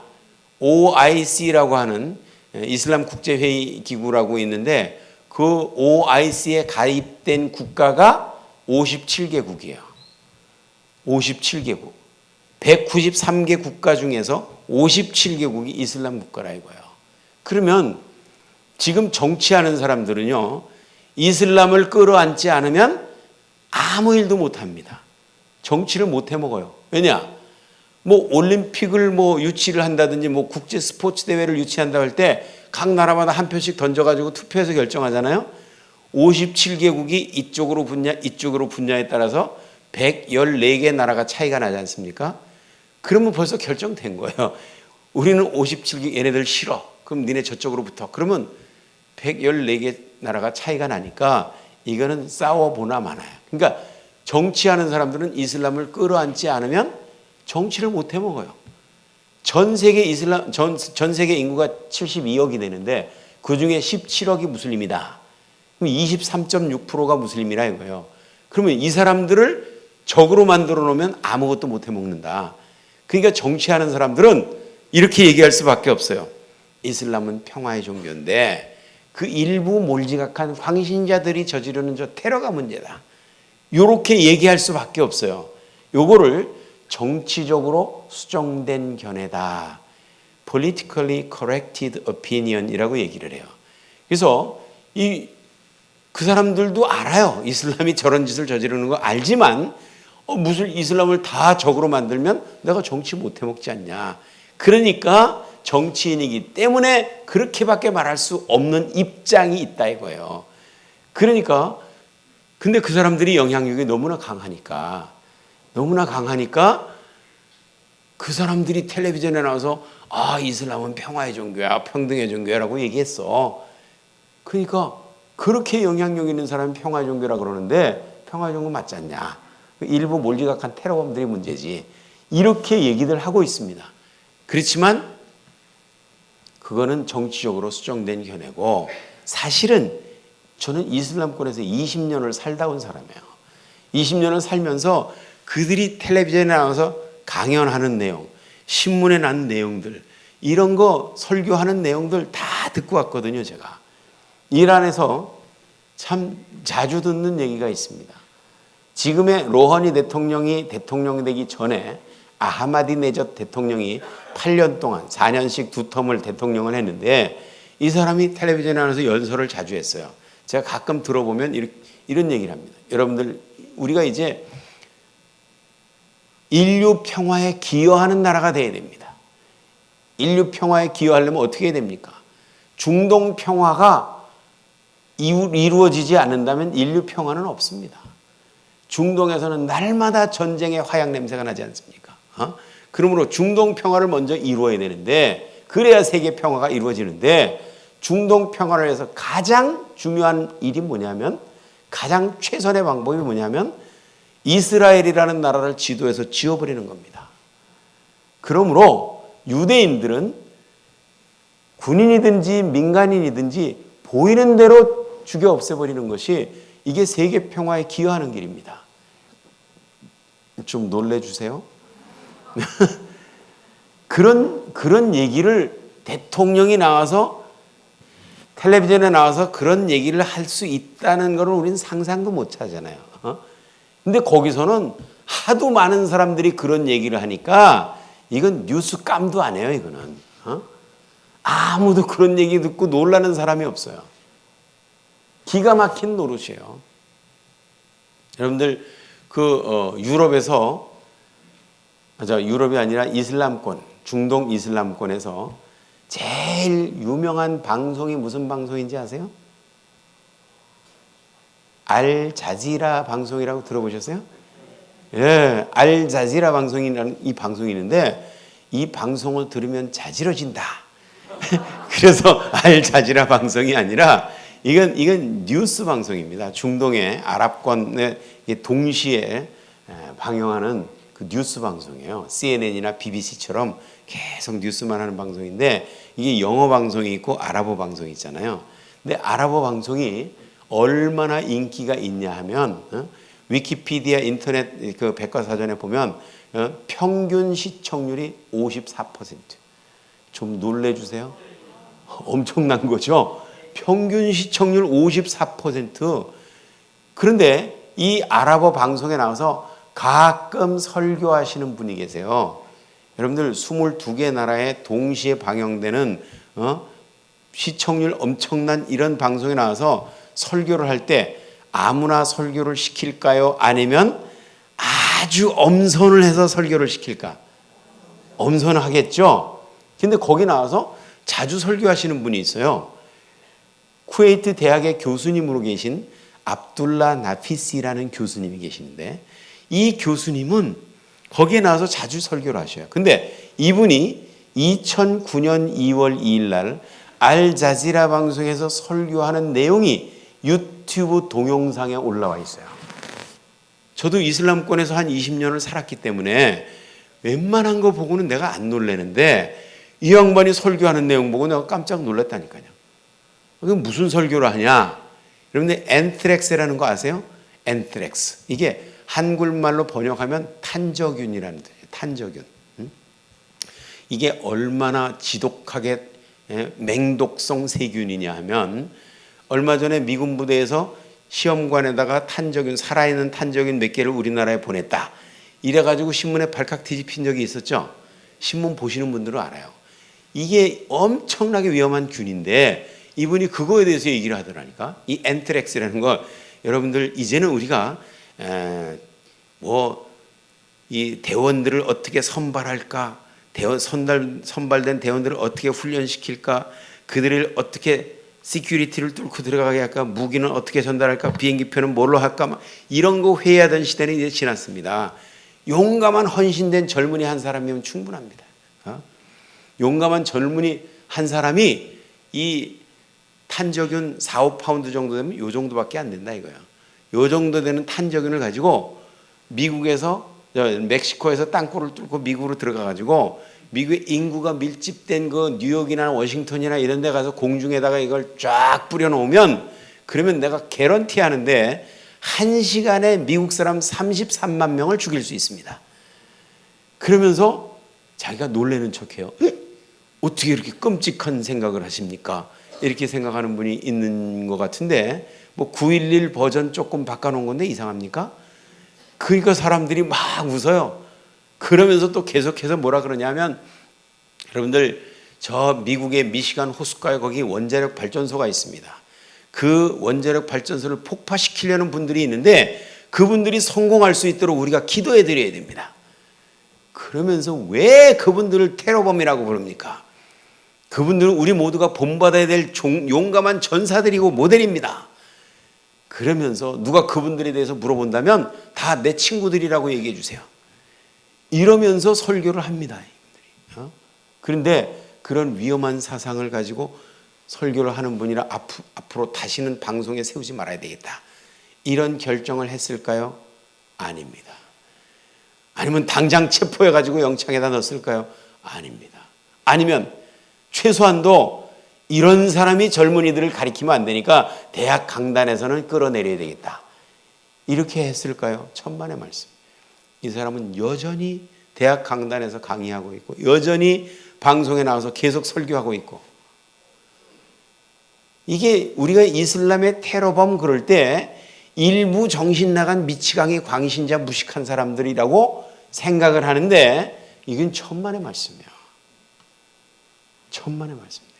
OIC라고 하는 이슬람 국제회의 기구라고 있는데 그 OIC에 가입된 국가가 57개국이에요. 57개국. 193개 국가 중에서 57개국이 이슬람 국가라 이거예요. 그러면 지금 정치하는 사람들은요, 이슬람을 끌어안지 않으면 아무 일도 못 합니다. 정치를 못 해 먹어요. 왜냐? 뭐 올림픽을 뭐 유치를 한다든지 뭐 국제 스포츠 대회를 유치한다 할 때 각 나라마다 한 표씩 던져가지고 투표해서 결정하잖아요. 57개국이 이쪽으로 분야, 이쪽으로 분야에 따라서 114개 나라가 차이가 나지 않습니까? 그러면 벌써 결정된 거예요. 우리는 57개, 얘네들 싫어. 그럼 니네 저쪽으로 붙어. 그러면 114개 나라가 차이가 나니까 이거는 싸워보나 마나요. 그러니까 정치하는 사람들은 이슬람을 끌어안지 않으면 정치를 못 해먹어요. 전 세계 전 세계 인구가 72억이 되는데 그 중에 17억이 무슬림이다. 그럼 23.6%가 무슬림이라 이거예요. 그러면 이 사람들을 적으로 만들어 놓으면 아무것도 못 해먹는다. 그러니까 정치하는 사람들은 이렇게 얘기할 수밖에 없어요. 이슬람은 평화의 종교인데 그 일부 몰지각한 황신자들이 저지르는 저 테러가 문제다. 이렇게 얘기할 수밖에 없어요. 요거를 정치적으로 수정된 견해다. Politically corrected opinion이라고 얘기를 해요. 그래서 그 사람들도 알아요. 이슬람이 저런 짓을 저지르는 거 알지만 무슨 이슬람을 다 적으로 만들면 내가 정치 못 해먹지 않냐. 그러니까 정치인이기 때문에 그렇게밖에 말할 수 없는 입장이 있다 이거예요. 그러니까 근데 그 사람들이 영향력이 너무나 강하니까 그 사람들이 텔레비전에 나와서 이슬람은 평화의 종교야, 평등의 종교야라고 얘기했어. 그러니까 그렇게 영향력 있는 사람이 평화의 종교라 그러는데 평화의 종교 맞지 않냐. 일부 몰지각한 테러범들이 문제지. 이렇게 얘기들 하고 있습니다. 그렇지만 그거는 정치적으로 수정된 견해고 사실은 저는 이슬람권에서 20년을 살다 온 사람이에요. 20년을 살면서 그들이 텔레비전에 나와서 강연하는 내용, 신문에 난 내용들, 이런 거 설교하는 내용들 다 듣고 왔거든요, 제가. 이란에서 참 자주 듣는 얘기가 있습니다. 지금의 로하니 대통령이 대통령 되기 전에 아하마디네젓 대통령이 8년 동안 4년씩 두 텀을 대통령을 했는데 이 사람이 텔레비전에 나와서 연설을 자주 했어요. 제가 가끔 들어보면 이런 얘기를 합니다. 여러분들, 우리가 이제 인류 평화에 기여하는 나라가 돼야 됩니다. 인류 평화에 기여하려면 어떻게 해야 됩니까? 중동 평화가 이루어지지 않는다면 인류 평화는 없습니다. 중동에서는 날마다 전쟁의 화약 냄새가 나지 않습니까? 그러므로 중동 평화를 먼저 이루어야 되는데 그래야 세계 평화가 이루어지는데 중동 평화를 위해서 가장 중요한 일이 뭐냐면 가장 최선의 방법이 뭐냐면 이스라엘이라는 나라를 지도에서 지워버리는 겁니다. 그러므로 유대인들은 군인이든지 민간인이든지 보이는 대로 죽여 없애버리는 것이 이게 세계 평화에 기여하는 길입니다. 좀 놀래주세요. 그런 얘기를 대통령이 나와서 텔레비전에 나와서 그런 얘기를 할 수 있다는 것을 우리는 상상도 못 하잖아요. 근데 거기서는 하도 많은 사람들이 그런 얘기를 하니까 이건 뉴스감도 안 해요, 이거는. 아무도 그런 얘기 듣고 놀라는 사람이 없어요. 기가 막힌 노릇이에요. 여러분들, 유럽에서, 유럽이 아니라 이슬람권, 중동 이슬람권에서 제일 유명한 방송이 무슨 방송인지 아세요? 알자지라 방송이라고 들어보셨어요? 예, 알자지라 방송이라는 이 방송이 있는데 이 방송을 들으면 자지러진다. 그래서 알자지라 방송이 아니라 이건 뉴스 방송입니다. 중동의 아랍권에 동시에 방영하는 그 뉴스 방송이에요. CNN이나 BBC처럼 계속 뉴스만 하는 방송인데 이게 영어 방송이 있고 아랍어 방송이 있잖아요. 근데 아랍어 방송이 얼마나 인기가 있냐 하면 위키피디아 인터넷 그 백과사전에 보면 평균 시청률이 54%, 좀 놀래주세요. 엄청난 거죠. 평균 시청률 54%. 그런데 이 아랍어 방송에 나와서 가끔 설교하시는 분이 계세요. 여러분들 22개 나라에 동시에 방영되는 시청률 엄청난 이런 방송에 나와서 설교를 할 때 아무나 설교를 시킬까요? 아니면 아주 엄선을 해서 설교를 시킬까? 엄선을 하겠죠. 근데 거기 나와서 자주 설교하시는 분이 있어요. 쿠웨이트 대학의 교수님으로 계신 압둘라 나피시라는 교수님이 계시는데, 이 교수님은 거기에 나와서 자주 설교를 하셔요. 근데 이분이 2009년 2월 2일 날 알자지라 방송에서 설교하는 내용이 유튜브 동영상에 올라와 있어요. 저도 이슬람권에서 한 20년을 살았기 때문에 웬만한 거 보고는 내가 안 놀래는데, 이 양반이 설교하는 내용 보고 내가 깜짝 놀랐다니까요. 그게 무슨 설교를 하냐? 여러분들 엔트렉스라는 거 아세요? 엔트렉스. 이게 한국말로 번역하면 탄저균이라는 뜻이에요. 탄저균. 이게 얼마나 지독하게 맹독성 세균이냐 하면, 얼마 전에 미군 부대에서 시험관에다가 탄저균, 살아있는 탄저균 몇 개를 우리나라에 보냈다, 이래가지고 신문에 발칵 뒤집힌 적이 있었죠. 신문 보시는 분들은 알아요. 이게 엄청나게 위험한 균인데 이분이 그거에 대해서 얘기를 하더라니까. 이 엔트렉스라는 거, 여러분들 이제는 우리가 이 대원들을 어떻게 선발할까, 선발된 대원들을 어떻게 훈련시킬까, 그들을 어떻게 시큐리티를 뚫고 들어가게 할까, 무기는 어떻게 전달할까, 비행기표는 뭘로 할까, 막 이런 거 회의하던 시대는 이제 지났습니다. 용감한 헌신된 젊은이 한 사람이면 충분합니다. 용감한 젊은이 한 사람이 이 탄저균 4, 5파운드 정도 되면 요 정도밖에 안 된다 이거야. 요 정도 되는 탄저균을 가지고 멕시코에서 땅굴을 뚫고 미국으로 들어가 가지고 미국의 인구가 밀집된 그 뉴욕이나 워싱턴이나 이런 데 가서 공중에다가 이걸 쫙 뿌려 놓으면, 그러면 내가 개런티 하는데 1시간에 미국 사람 33만 명을 죽일 수 있습니다. 그러면서 자기가 놀라는 척해요. 어떻게 이렇게 끔찍한 생각을 하십니까? 이렇게 생각하는 분이 있는 것 같은데, 뭐 911 버전 조금 바꿔놓은 건데 이상합니까? 그러니까 사람들이 막 웃어요. 그러면서 또 계속해서 뭐라 그러냐면, 여러분들 저 미국의 미시간 호숫가에 거기 원자력 발전소가 있습니다. 그 원자력 발전소를 폭파시키려는 분들이 있는데 그분들이 성공할 수 있도록 우리가 기도해 드려야 됩니다. 그러면서 왜 그분들을 테러범이라고 부릅니까? 그분들은 우리 모두가 본받아야 될 용감한 전사들이고 모델입니다. 그러면서 누가 그분들에 대해서 물어본다면 다 내 친구들이라고 얘기해 주세요. 이러면서 설교를 합니다. 그런데 그런 위험한 사상을 가지고 설교를 하는 분이라 앞으로 다시는 방송에 세우지 말아야 되겠다, 이런 결정을 했을까요? 아닙니다. 아니면 당장 체포해가지고 영창에다 넣었을까요? 아닙니다. 아니면 최소한도 이런 사람이 젊은이들을 가리키면 안 되니까 대학 강단에서는 끌어내려야 되겠다, 이렇게 했을까요? 천만의 말씀. 이 사람은 여전히 대학 강단에서 강의하고 있고 여전히 방송에 나와서 계속 설교하고 있고, 이게 우리가 이슬람의 테러범 그럴 때 일부 정신 나간 미치광이 광신자 무식한 사람들이라고 생각을 하는데, 이건 천만의 말씀이에요. 천만의 말씀이에요.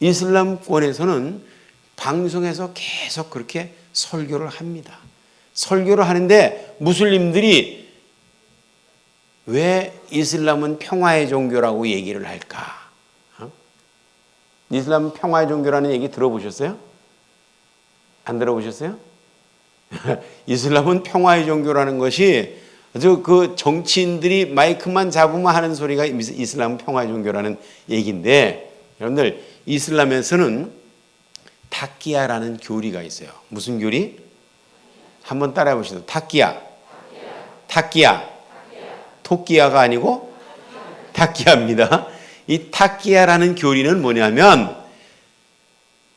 이슬람권에서는 방송에서 계속 그렇게 설교를 합니다. 설교를 하는데 무슬림들이 왜 이슬람은 평화의 종교라고 얘기를 할까? 이슬람은 평화의 종교라는 얘기 들어보셨어요? 안 들어보셨어요? 이슬람은 평화의 종교라는 것이 아주 그 정치인들이 마이크만 잡으면 하는 소리가 이슬람은 평화의 종교라는 얘기인데, 여러분들 이슬람에서는 타키야라는 교리가 있어요. 무슨 교리? 한번 따라해 보시죠. 타키야. 토끼야가 아니고 타키야입니다. 이 타키야라는 교리는 뭐냐면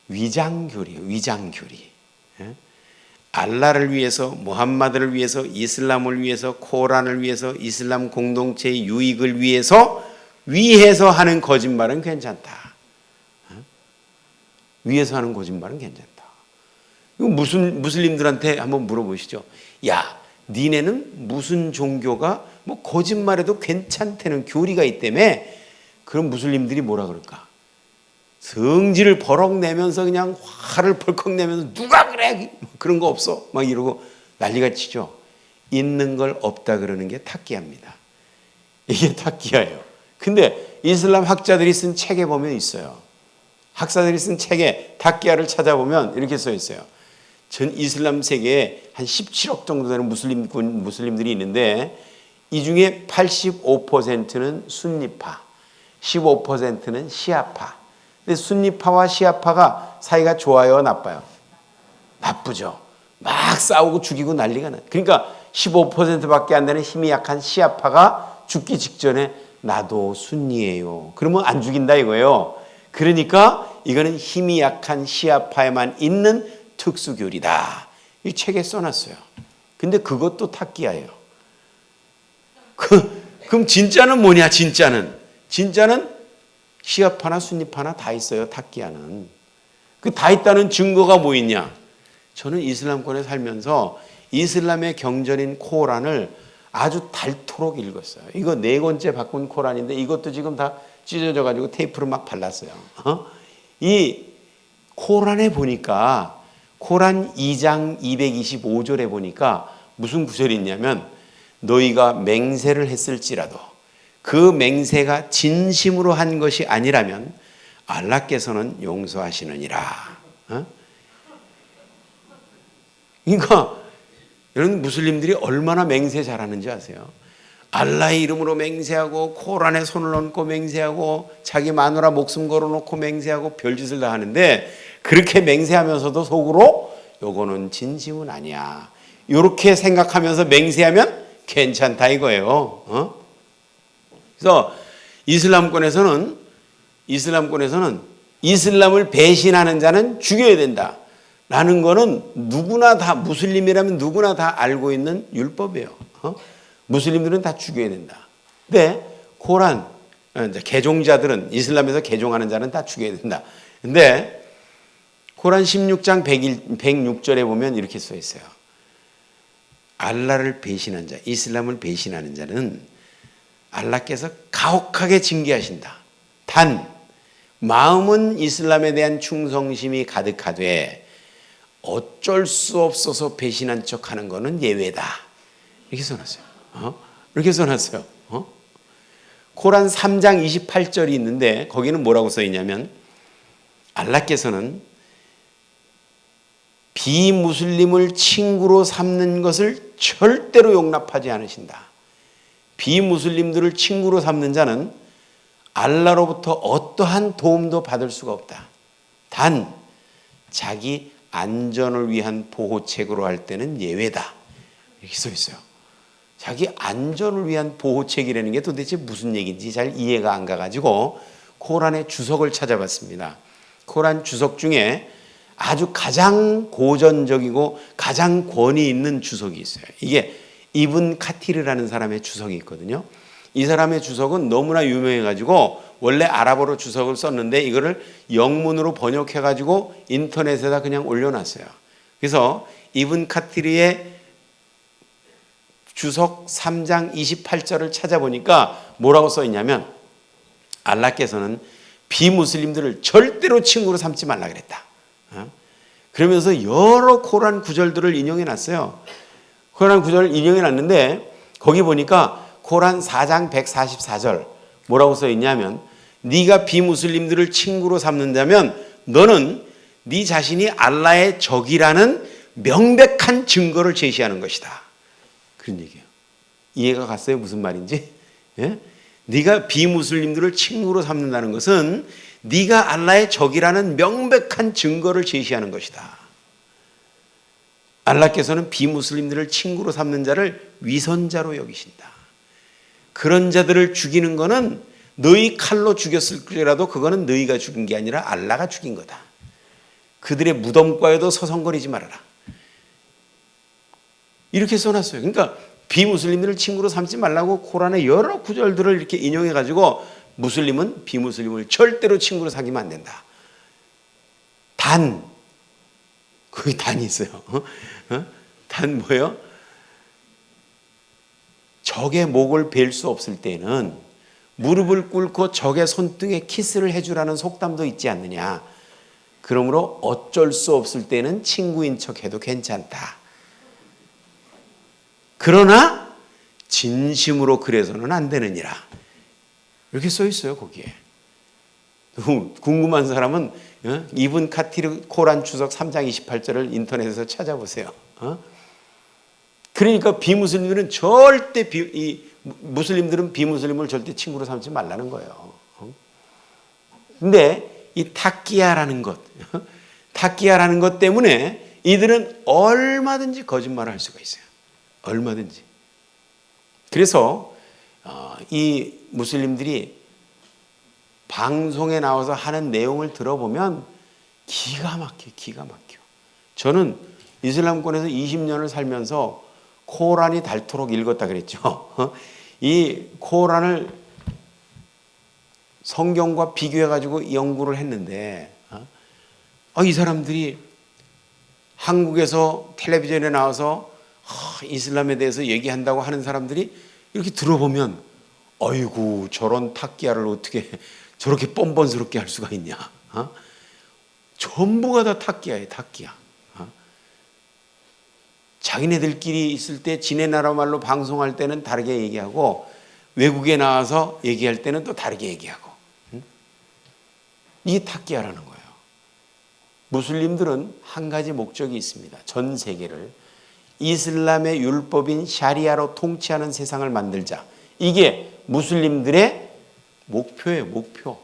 위장교리예요. 위장교리. 알라를 위해서, 무함마드를 위해서, 이슬람을 위해서, 코란을 위해서, 이슬람 공동체의 유익을 위해서 위에서 하는 거짓말은 괜찮다. 위에서 하는 거짓말은 괜찮다. 이거 무슬림들한테 한번 물어보시죠. 야, 니네는 무슨 종교가 뭐 거짓말해도 괜찮다는 교리가 있다며? 그럼 무슬림들이 뭐라 그럴까? 성질을 버럭 내면서 그냥 화를 벌컥 내면서 누가 그래? 그런 거 없어? 막 이러고 난리가 치죠. 있는 걸 없다 그러는 게 탁기야입니다. 이게 탁기야예요. 근데 이슬람 학자들이 쓴 책에 보면 있어요. 학사들이 쓴 책에 탁기야를 찾아보면 이렇게 써 있어요. 전 이슬람 세계에 한 17억 정도 되는 무슬림들이 있는데 이 중에 85%는 순니파, 15%는 시아파. 근데 순니파와 시아파가 사이가 좋아요, 나빠요? 나쁘죠. 막 싸우고 죽이고 난리가 나. 그러니까 15%밖에 안 되는 힘이 약한 시아파가 죽기 직전에 나도 순니예요. 그러면 안 죽인다 이거예요. 그러니까 이거는 힘이 약한 시아파에만 있는 특수교리다. 이 책에 써놨어요. 근데 그것도 탁기야예요. 그럼 진짜는 뭐냐? 진짜는 시아파나 순니파나 다 있어요. 탁기야는. 그 다 있다는 증거가 뭐 있냐? 저는 이슬람권에 살면서 이슬람의 경전인 코란을 아주 닳도록 읽었어요. 이거 4권째 바꾼 코란인데 이것도 지금 다 찢어져 가지고 테이프로 막 발랐어요. 이 코란에 보니까 코란 2장 225절에 보니까 무슨 구절이 있냐면 너희가 맹세를 했을지라도 그 맹세가 진심으로 한 것이 아니라면 알라께서는 용서하시느니라. 그러니까 여러분 무슬림들이 얼마나 맹세 잘하는지 아세요? 알라의 이름으로 맹세하고 코란에 손을 얹고 맹세하고 자기 마누라 목숨 걸어놓고 맹세하고 별짓을 다 하는데 그렇게 맹세하면서도 속으로 요거는 진심은 아니야. 이렇게 생각하면서 맹세하면 괜찮다 이거예요. 그래서 이슬람권에서는 이슬람을 배신하는 자는 죽여야 된다. 라는 거는 누구나 다 무슬림이라면 누구나 다 알고 있는 율법이에요. 무슬림들은 다 죽여야 된다. 근데 코란 개종자들은 이슬람에서 개종하는 자는 다 죽여야 된다. 근데 코란 16장 106절에 보면 이렇게 써 있어요. 알라를 배신한 자, 이슬람을 배신하는 자는 알라께서 가혹하게 징계하신다. 단 마음은 이슬람에 대한 충성심이 가득하되 어쩔 수 없어서 배신한 척하는 거는 예외다. 이렇게 써놨어요. 이렇게 써놨어요. 코란 3장 28절이 있는데 거기는 뭐라고 써있냐면 알라께서는 비무슬림을 친구로 삼는 것을 절대로 용납하지 않으신다. 비무슬림들을 친구로 삼는 자는 알라로부터 어떠한 도움도 받을 수가 없다. 단 자기 안전을 위한 보호책으로 할 때는 예외다. 이렇게 써 있어요. 자기 안전을 위한 보호책이라는 게 도대체 무슨 얘기인지 잘 이해가 안 가가지고 코란의 주석을 찾아봤습니다. 코란 주석 중에 아주 가장 고전적이고 가장 권위 있는 주석이 있어요. 이게 이븐 카티르라는 사람의 주석이 있거든요. 이 사람의 주석은 너무나 유명해가지고 원래 아랍어로 주석을 썼는데 이거를 영문으로 번역해가지고 인터넷에다 그냥 올려놨어요. 그래서 이븐 카티르의 주석 3장 28절을 찾아보니까 뭐라고 써있냐면 알라께서는 비무슬림들을 절대로 친구로 삼지 말라 그랬다. 그러면서 여러 코란 구절들을 인용해놨어요. 코란 구절을 인용해놨는데 거기 보니까 코란 4장 144절 뭐라고 써있냐면 네가 비무슬림들을 친구로 삼는다면 너는 네 자신이 알라의 적이라는 명백한 증거를 제시하는 것이다. 그런 얘기예요. 이해가 갔어요? 무슨 말인지? 예? 네가 비무슬림들을 친구로 삼는다는 것은 네가 알라의 적이라는 명백한 증거를 제시하는 것이다. 알라께서는 비무슬림들을 친구로 삼는 자를 위선자로 여기신다. 그런 자들을 죽이는 거는 너희 칼로 죽였을지라도 그거는 너희가 죽인 게 아니라 알라가 죽인 거다. 그들의 무덤과에도 서성거리지 말아라. 이렇게 써놨어요. 그러니까 비무슬림들을 친구로 삼지 말라고 코란의 여러 구절들을 이렇게 인용해가지고 무슬림은 비무슬림을 절대로 친구로 사귀면 안 된다. 거기 단이 있어요. 단 뭐예요? 적의 목을 벨 수 없을 때는 무릎을 꿇고 적의 손등에 키스를 해주라는 속담도 있지 않느냐. 그러므로 어쩔 수 없을 때는 친구인 척해도 괜찮다. 그러나 진심으로 그래서는 안 되느니라. 이렇게 써 있어요, 거기에. 궁금한 사람은 이븐 카티르 코란 추석 3장 28절을 인터넷에서 찾아보세요. 그러니까 비무슬림들은 절대 무슬림들은 비무슬림을 절대 친구로 삼지 말라는 거예요. 근데 이 타끼야라는 것 때문에 이들은 얼마든지 거짓말을 할 수가 있어요. 얼마든지. 그래서 이 무슬림들이 방송에 나와서 하는 내용을 들어보면 기가 막혀. 저는 이슬람권에서 20년을 살면서 코란이 닳도록 읽었다 그랬죠. 이 코란을 성경과 비교해가지고 연구를 했는데, 이 사람들이 한국에서 텔레비전에 나와서 이슬람에 대해서 얘기한다고 하는 사람들이 이렇게 들어보면, 어이구, 저런 타끼야를 어떻게 저렇게 뻔뻔스럽게 할 수가 있냐. 전부가 다 타끼야예요, 타끼야. 자기네들끼리 있을 때 지네 나라 말로 방송할 때는 다르게 얘기하고 외국에 나와서 얘기할 때는 또 다르게 얘기하고. 이게 타끼야라는 거예요. 무슬림들은 한 가지 목적이 있습니다. 전 세계를 이슬람의 율법인 샤리아로 통치하는 세상을 만들자. 이게 무슬림들의 목표예요, 목표.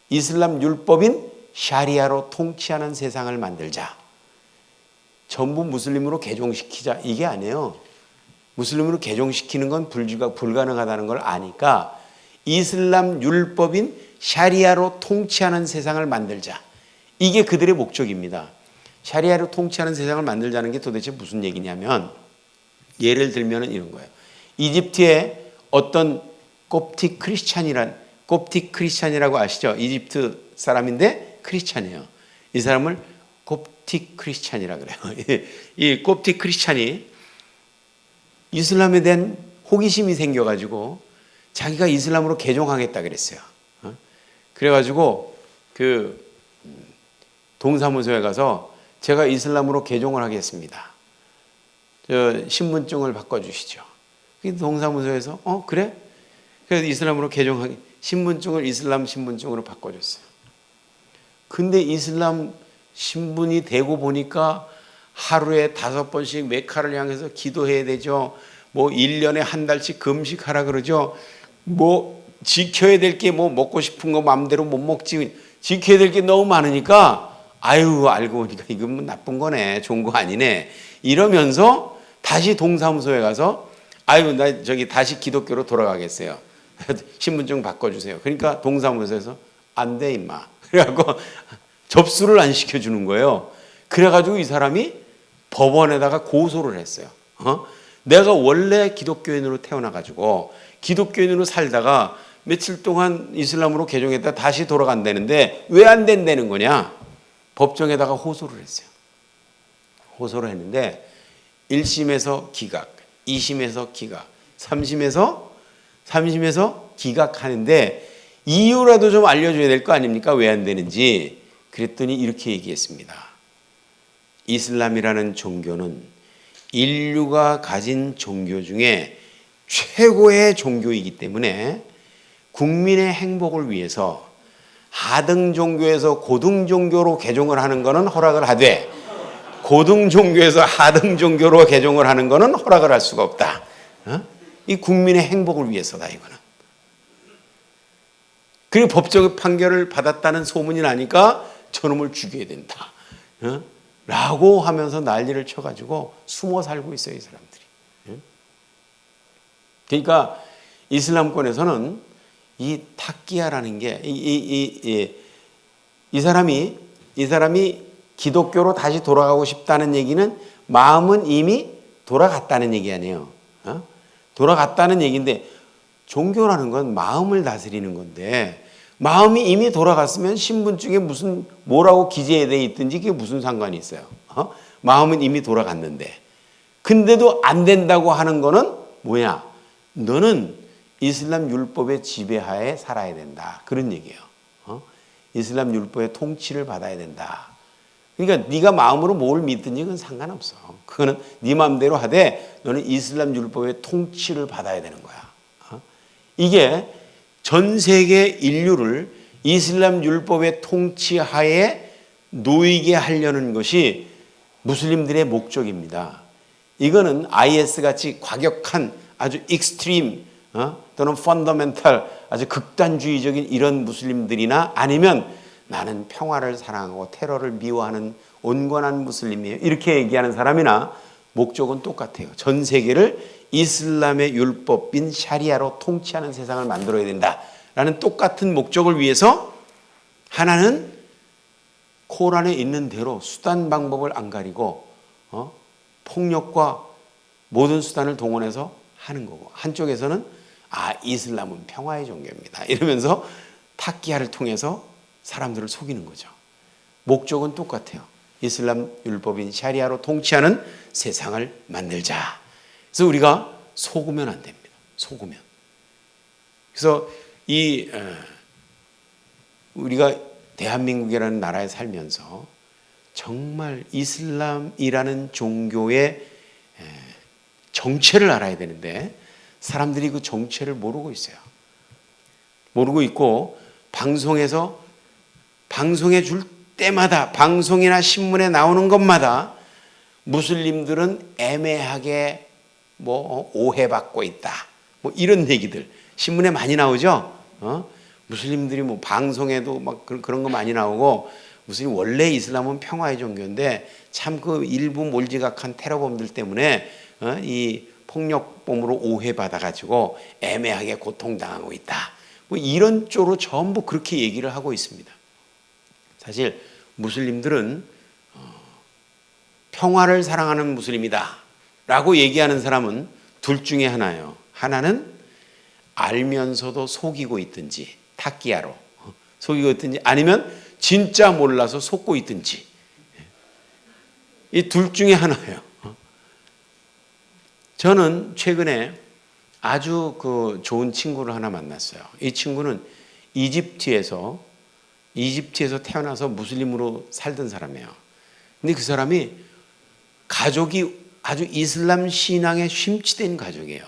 이슬람 율법인 샤리아로 통치하는 세상을 만들자. 전부 무슬림으로 개종시키자, 이게 아니에요. 무슬림으로 개종시키는 건 불가능하다는 걸 아니까 이슬람 율법인 샤리아로 통치하는 세상을 만들자. 이게 그들의 목적입니다. 샤리아로 통치하는 세상을 만들자는 게 도대체 무슨 얘기냐면, 예를 들면 이런 거예요. 이집트에 어떤 콥틱 크리스찬이라고 아시죠? 이집트 사람인데 크리스찬이에요. 이 사람을 콥틱 크리스찬이라 그래요. 이 콥틱 크리스찬이 이슬람에 대한 호기심이 생겨가지고 자기가 이슬람으로 개종하겠다 그랬어요. 그래가지고 그 동사무소에 가서 제가 이슬람으로 개종을 하겠습니다. 저 신분증을 바꿔주시죠. 동사무소에서 그래? 그래서 이슬람으로 개종하기 신분증을 이슬람 신분증으로 바꿔줬어요. 근데 이슬람 신분이 되고 보니까 하루에 5번씩 메카를 향해서 기도해야 되죠. 뭐 1년에 한 달씩 금식하라 그러죠. 뭐 지켜야 될 게 뭐 먹고 싶은 거 마음대로 못 먹지. 지켜야 될 게 너무 많으니까 알고 보니까 이건 뭐 나쁜 거네. 좋은 거 아니네. 이러면서 다시 동사무소에 가서 나 저기 다시 기독교로 돌아가겠어요. 신분증 바꿔주세요. 그러니까 동사무소에서 안 돼 임마. 그래갖고 접수를 안 시켜주는 거예요. 그래가지고 이 사람이 법원에다가 고소를 했어요. 내가 원래 기독교인으로 태어나가지고 기독교인으로 살다가 며칠 동안 이슬람으로 개종했다 다시 돌아간다는데 왜 안 된다는 거냐. 법정에다가 호소를 했어요. 호소를 했는데 1심에서 기각, 2심에서 기각, 3심에서 기각하는데 이유라도 좀 알려줘야 될 거 아닙니까? 왜 안 되는지. 그랬더니 이렇게 얘기했습니다. 이슬람이라는 종교는 인류가 가진 종교 중에 최고의 종교이기 때문에 국민의 행복을 위해서 하등 종교에서 고등 종교로 개종을 하는 것은 허락을 하되 고등 종교에서 하등 종교로 개종을 하는 것은 허락을 할 수가 없다. 이 국민의 행복을 위해서다 이거는. 그리고 법적 판결을 받았다는 소문이 나니까 저놈을 죽여야 된다. 라고 하면서 난리를 쳐가지고 숨어 살고 있어요, 이 사람들이. 그러니까 이슬람권에서는 이 타끼야라는 게 이 사람이 기독교로 다시 돌아가고 싶다는 얘기는 마음은 이미 돌아갔다는 얘기 아니에요. 돌아갔다는 얘기인데 종교라는 건 마음을 다스리는 건데 마음이 이미 돌아갔으면 신분증에 무슨 뭐라고 기재되어 있든지 그게 무슨 상관이 있어요. 마음은 이미 돌아갔는데. 근데도 안 된다고 하는 거는 뭐야? 너는 이슬람 율법의 지배하에 살아야 된다. 그런 얘기예요. 이슬람 율법의 통치를 받아야 된다. 그러니까 네가 마음으로 뭘 믿든지 그건 상관없어. 그거는 네 마음대로 하되 너는 이슬람 율법의 통치를 받아야 되는 거야. 이게 전 세계 인류를 이슬람 율법의 통치하에 놓이게 하려는 것이 무슬림들의 목적입니다. 이거는 IS 같이 과격한 아주 익스트림 또는 펀더멘탈 아주 극단주의적인 이런 무슬림들이나 아니면 나는 평화를 사랑하고 테러를 미워하는 온건한 무슬림이에요. 이렇게 얘기하는 사람이나 목적은 똑같아요. 전 세계를 이슬람의 율법인 샤리아로 통치하는 세상을 만들어야 된다라는 똑같은 목적을 위해서 하나는 코란에 있는 대로 수단 방법을 안 가리고 폭력과 모든 수단을 동원해서 하는 거고 한쪽에서는 이슬람은 평화의 종교입니다. 이러면서 타키야를 통해서 사람들을 속이는 거죠. 목적은 똑같아요. 이슬람 율법인 샤리아로 통치하는 세상을 만들자. 그래서 우리가 속으면 안 됩니다. 속으면. 그래서 우리가 대한민국이라는 나라에 살면서 정말 이슬람이라는 종교의 정체를 알아야 되는데 사람들이 그 정체를 모르고 있어요. 모르고 있고 방송해 줄 때마다 방송이나 신문에 나오는 것마다 무슬림들은 애매하게 오해받고 있다. 이런 얘기들 신문에 많이 나오죠. 무슬림들이 방송에도 막 그런 거 많이 나오고 무슬림 원래 이슬람은 평화의 종교인데 참 그 일부 몰지각한 테러범들 때문에 이 폭력범으로 오해받아가지고 애매하게 고통당하고 있다. 이런 쪽으로 전부 그렇게 얘기를 하고 있습니다. 사실 무슬림들은 평화를 사랑하는 무슬림이다 라고 얘기하는 사람은 둘 중에 하나예요. 하나는 알면서도 속이고 있든지 타키야로 속이고 있든지 아니면 진짜 몰라서 속고 있든지 이 둘 중에 하나예요. 저는 최근에 아주 좋은 친구를 하나 만났어요. 이 친구는 이집트에서 태어나서 무슬림으로 살던 사람이에요. 근데 그 사람이 가족이 아주 이슬람 신앙에 심취된 가족이에요.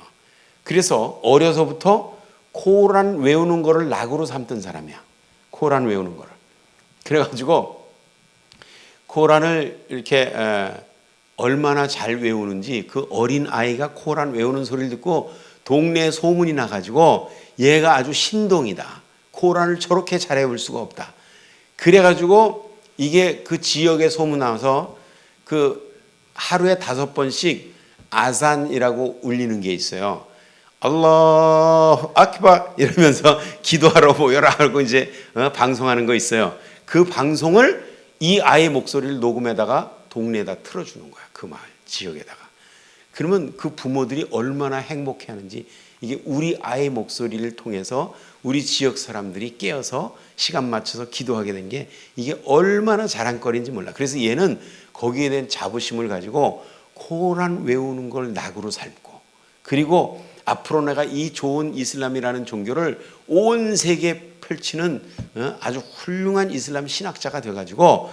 그래서 어려서부터 코란 외우는 거를 낙으로 삼던 사람이야. 코란 외우는 거를. 그래가지고 코란을 이렇게 얼마나 잘 외우는지 그 어린 아이가 코란 외우는 소리를 듣고 동네에 소문이 나가지고 얘가 아주 신동이다. 코란을 저렇게 잘 외울 수가 없다. 그래가지고 이게 그 지역에 소문나서 하루에 5번씩 아잔이라고 울리는 게 있어요. 알라후 아키바 이러면서 기도하러 모여라 하고 이제 방송하는 거 있어요. 그 방송을 이 아이의 목소리를 녹음해다가 동네에다 틀어주는 거야. 그 마을 지역에다가. 그러면 그 부모들이 얼마나 행복해하는지 이게 우리 아이의 목소리를 통해서 우리 지역 사람들이 깨어서 시간 맞춰서 기도하게 된 게 이게 얼마나 자랑거리인지 몰라. 그래서 얘는 거기에 대한 자부심을 가지고 코란 외우는 걸 낙으로 삼고 그리고 앞으로 내가 이 좋은 이슬람이라는 종교를 온 세계에 펼치는 아주 훌륭한 이슬람 신학자가 돼가지고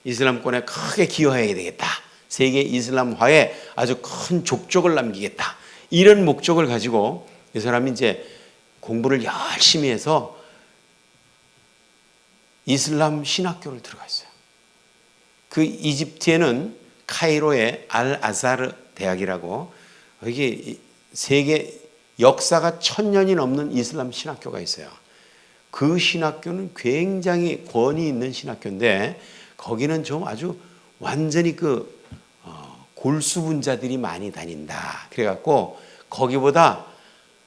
이슬람권에 크게 기여해야 되겠다. 세계 이슬람화에 아주 큰 족적을 남기겠다. 이런 목적을 가지고 이 사람이 이제 공부를 열심히 해서 이슬람 신학교를 들어갔어요. 그 이집트에는 카이로의 알아자르 대학이라고 여기 세계 역사가 1000년이 넘는 이슬람 신학교가 있어요. 그 신학교는 굉장히 권위 있는 신학교인데 거기는 좀 아주 완전히 골수분자들이 많이 다닌다. 그래갖고 거기보다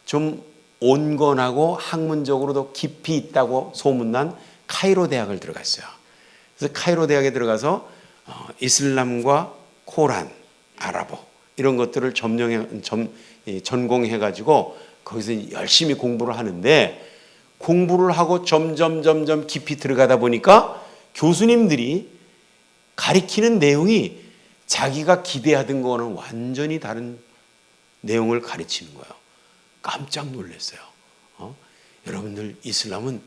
좀 온건하고 학문적으로도 깊이 있다고 소문난 카이로 대학을 들어갔어요. 그래서 카이로 대학에 들어가서 이슬람과 코란, 아랍어 이런 것들을 전공해가지고 거기서 열심히 공부를 하는데 공부를 하고 점점 깊이 들어가다 보니까 교수님들이 가리키는 내용이 자기가 기대하던 거는 완전히 다른 내용을 가르치는 거예요. 깜짝 놀랐어요. 여러분들, 이슬람은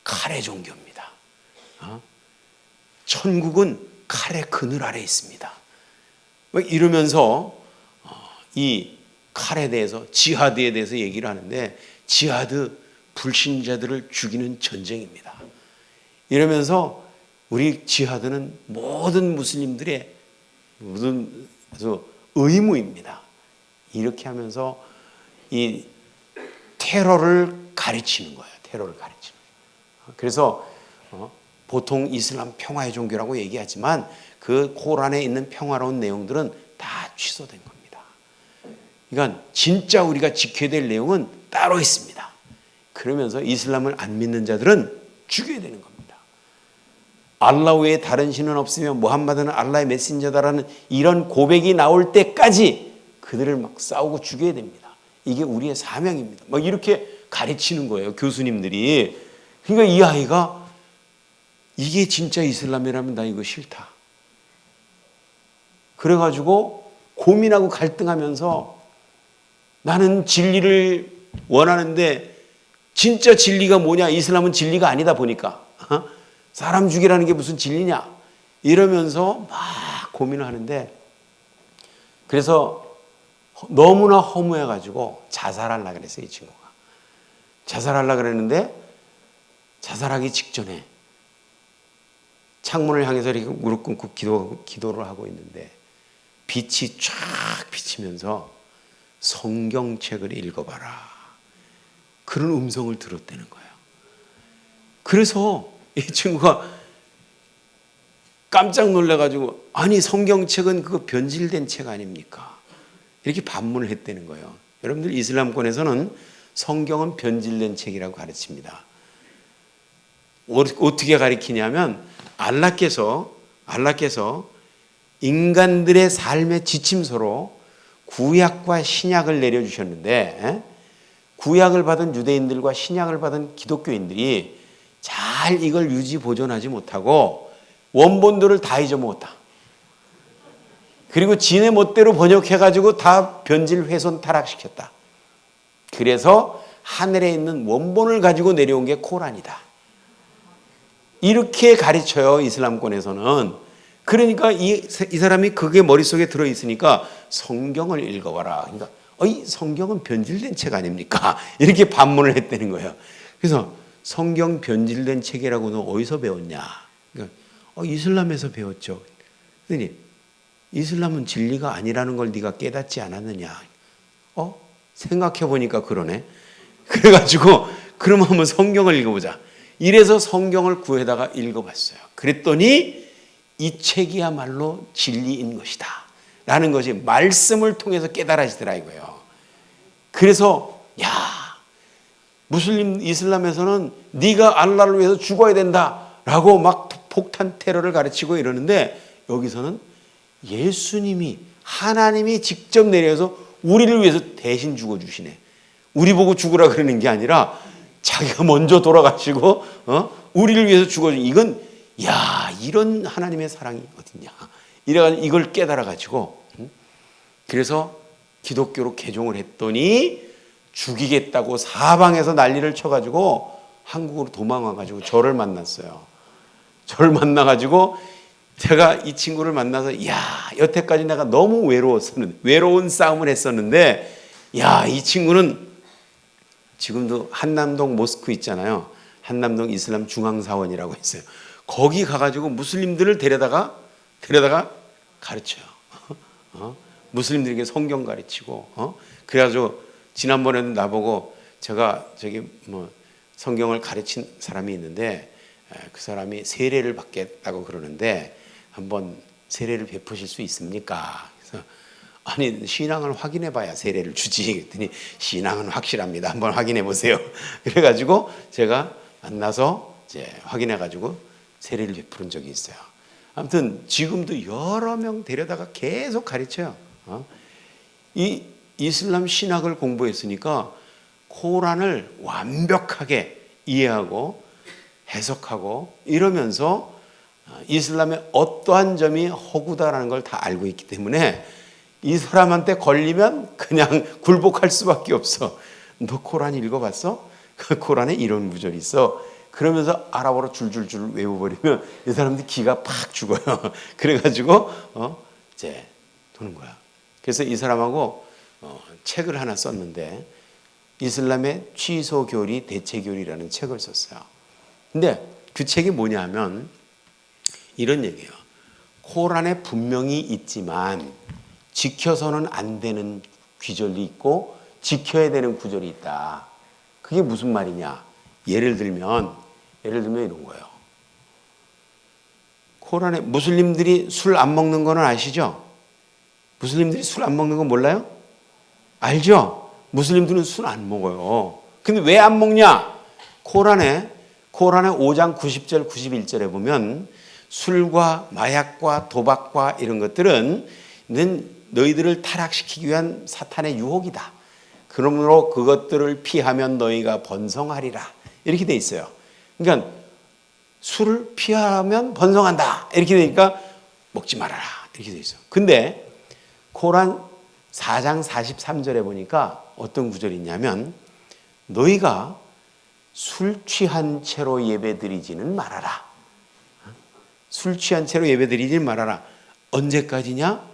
칼의 종교입니다. 천국은 칼의 그늘 아래 있습니다. 이러면서 이 칼에 대해서, 지하드에 대해서 얘기를 하는데, 지하드, 불신자들을 죽이는 전쟁입니다. 이러면서 우리 지하드는 모든 무슬림들의 무슨 의무입니다. 이렇게 하면서 이 테러를 가르치는 거예요. 테러를 가르치는 거예요. 그래서 보통 이슬람 평화의 종교라고 얘기하지만 그 코란에 있는 평화로운 내용들은 다 취소된 겁니다. 그러니까 진짜 우리가 지켜야 될 내용은 따로 있습니다. 그러면서 이슬람을 안 믿는 자들은 죽여야 되는 겁니다. 알라 외에 다른 신은 없으며 무함마드는 알라의 메신저다라는 이런 고백이 나올 때까지 그들을 막 싸우고 죽여야 됩니다. 이게 우리의 사명입니다. 막 이렇게 가르치는 거예요, 교수님들이. 그러니까 이 아이가 이게 진짜 이슬람이라면 나 이거 싫다. 그래가지고 고민하고 갈등하면서 나는 진리를 원하는데 진짜 진리가 뭐냐? 이슬람은 진리가 아니다 보니까 사람 죽이라는 게 무슨 진리냐? 이러면서 막 고민을 하는데, 그래서 너무나 허무해가지고 자살하려고 그랬어요, 이 친구가. 자살하려고 그랬는데 자살하기 직전에 창문을 향해서 이렇게 무릎 꿇고 기도를 하고 있는데 빛이 쫙 비치면서 성경책을 읽어봐라, 그런 음성을 들었다는 거예요. 그래서 이 친구가 깜짝 놀라가지고, 아니 성경책은 그거 변질된 책 아닙니까? 이렇게 반문을 했다는 거예요. 여러분들, 이슬람권에서는 성경은 변질된 책이라고 가르칩니다. 어떻게 가르치냐면 알라께서 인간들의 삶의 지침서로 구약과 신약을 내려주셨는데, 구약을 받은 유대인들과 신약을 받은 기독교인들이 잘 이걸 유지 보존하지 못하고 원본들을 다 잊어먹었다. 그리고 지네 멋대로 번역해가지고 다 변질, 훼손, 타락시켰다. 그래서 하늘에 있는 원본을 가지고 내려온 게 코란이다. 이렇게 가르쳐요, 이슬람권에서는. 그러니까 이 사람이 그게 머릿속에 들어있으니까 성경을 읽어봐라. 그러니까 이 성경은 변질된 책 아닙니까? 이렇게 반문을 했다는 거예요. 그래서 성경 변질된 책이라고는 어디서 배웠냐? 그러니까 이슬람에서 배웠죠. 그러니 이슬람은 진리가 아니라는 걸 네가 깨닫지 않았느냐? 생각해 보니까 그러네. 그래가지고 그럼 한번 성경을 읽어보자. 이래서 성경을 구해다가 읽어봤어요. 그랬더니 이 책이야말로 진리인 것이다 라는 것이 말씀을 통해서 깨달아지더라고요. 그래서 무슬림 이슬람에서는 네가 알라를 위해서 죽어야 된다라고 막 폭탄 테러를 가르치고 이러는데, 여기서는 예수님이, 하나님이 직접 내려서 우리를 위해서 대신 죽어주시네. 우리 보고 죽으라 그러는 게 아니라 자기가 먼저 돌아가시고 우리를 위해서 죽어주니, 이건 이런 하나님의 사랑이 어딨냐. 이래가지고 이걸 깨달아가지고, 그래서 기독교로 개종을 했더니 죽이겠다고 사방에서 난리를 쳐가지고 한국으로 도망와가지고 저를 만났어요. 저를 만나가지고 제가 이 친구를 만나서 여태까지 내가 너무 외로운 싸움을 했었는데, 이 친구는 지금도 한남동 모스크 있잖아요. 한남동 이슬람 중앙사원이라고 있어요. 거기 가가지고 무슬림들을 데려다가 가르쳐요. 무슬림들에게 성경 가르치고. 그래가지고 지난번에는 나보고, 제가 성경을 가르친 사람이 있는데 그 사람이 세례를 받겠다고 그러는데 한번 세례를 베푸실 수 있습니까? 그래서 아니, 신앙을 확인해 봐야 세례를 주지. 그랬더니 신앙은 확실합니다. 한번 확인해 보세요. 그래가지고 제가 만나서 이제 확인해 가지고 세례를 베푸는 적이 있어요. 아무튼 지금도 여러 명 데려다가 계속 가르쳐요. 이 이슬람 신학을 공부했으니까 코란을 완벽하게 이해하고 해석하고 이러면서 이슬람의 어떠한 점이 허구다라는 걸 다 알고 있기 때문에 이 사람한테 걸리면 그냥 굴복할 수밖에 없어. 너 코란 읽어봤어? 그 코란에 이런 구절이 있어. 그러면서 아랍어로 줄줄줄 외워버리면 이 사람들 기가 팍 죽어요. 그래가지고 이제 도는 거야. 그래서 이 사람하고 책을 하나 썼는데 이슬람의 취소교리, 대체교리라는 책을 썼어요. 근데 그 책이 뭐냐면 이런 얘기예요. 코란에 분명히 있지만 지켜서는 안 되는 구절이 있고 지켜야 되는 구절이 있다. 그게 무슨 말이냐? 예를 들면 이런 거예요. 코란에 무슬림들이 술 안 먹는 거는 아시죠? 무슬림들이 술 안 먹는 거 몰라요? 알죠? 무슬림들은 술 안 먹어요. 근데 왜 안 먹냐? 코란에 5장 90절 91절에 보면 술과 마약과 도박과 이런 것들은 너희들을 타락시키기 위한 사탄의 유혹이다. 그러므로 그것들을 피하면 너희가 번성하리라. 이렇게 돼 있어요. 그러니까 술을 피하면 번성한다. 이렇게 되니까 먹지 말아라. 이렇게 돼 있어요. 근데 코란 4장 43절에 보니까 어떤 구절이 있냐면 너희가 술 취한 채로 예배드리지는 말아라. 술 취한 채로 예배드리지는 말아라. 언제까지냐?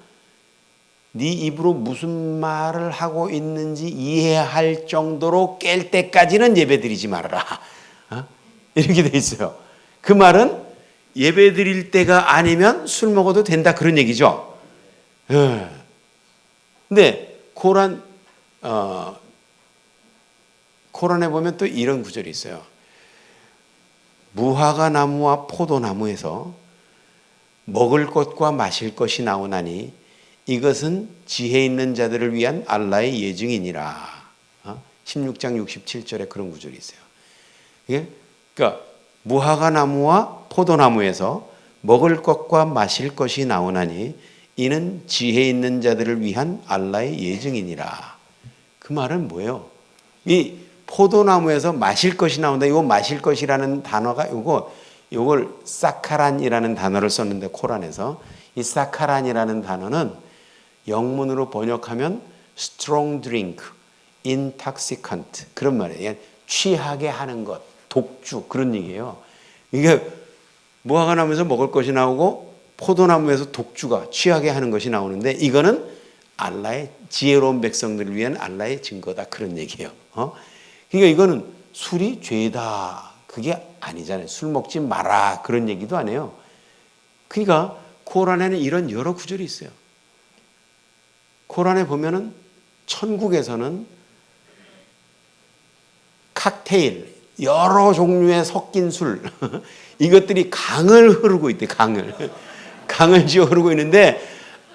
네 입으로 무슨 말을 하고 있는지 이해할 정도로 깰 때까지는 예배드리지 말아라. 이렇게 돼 있어요. 그 말은 예배드릴 때가 아니면 술 먹어도 된다 그런 얘기죠. 근데 코란에 보면 또 이런 구절이 있어요. 무화과 나무와 포도나무에서 먹을 것과 마실 것이 나오나니 이것은 지혜 있는 자들을 위한 알라의 예증이니라. 16장 67절에 그런 구절이 있어요. 그러니까 무화과 나무와 포도나무에서 먹을 것과 마실 것이 나오나니 이는 지혜 있는 자들을 위한 알라의 예증이니라. 그 말은 뭐예요? 이 포도나무에서 마실 것이 나온다. 이거 마실 것이라는 단어가 이걸 사카란이라는 단어를 썼는데 코란에서 이 사카란이라는 단어는 영문으로 번역하면 strong drink, intoxicant 그런 말이에요. 취하게 하는 것, 독주 그런 얘기예요. 이게 무화과 나무에서 먹을 것이 나오고 포도나무에서 독주가 취하게 하는 것이 나오는데 이거는 알라의 지혜로운 백성들을 위한 알라의 증거다 그런 얘기예요. 그러니까 이거는 술이 죄다 그게 아니잖아요. 술 먹지 마라 그런 얘기도 안 해요. 그러니까 코란에는 이런 여러 구절이 있어요. 코란에 보면은 천국에서는 칵테일 여러 종류의 섞인 술 이것들이 강을 흐르고 있대. 강을 지어 흐르고 있는데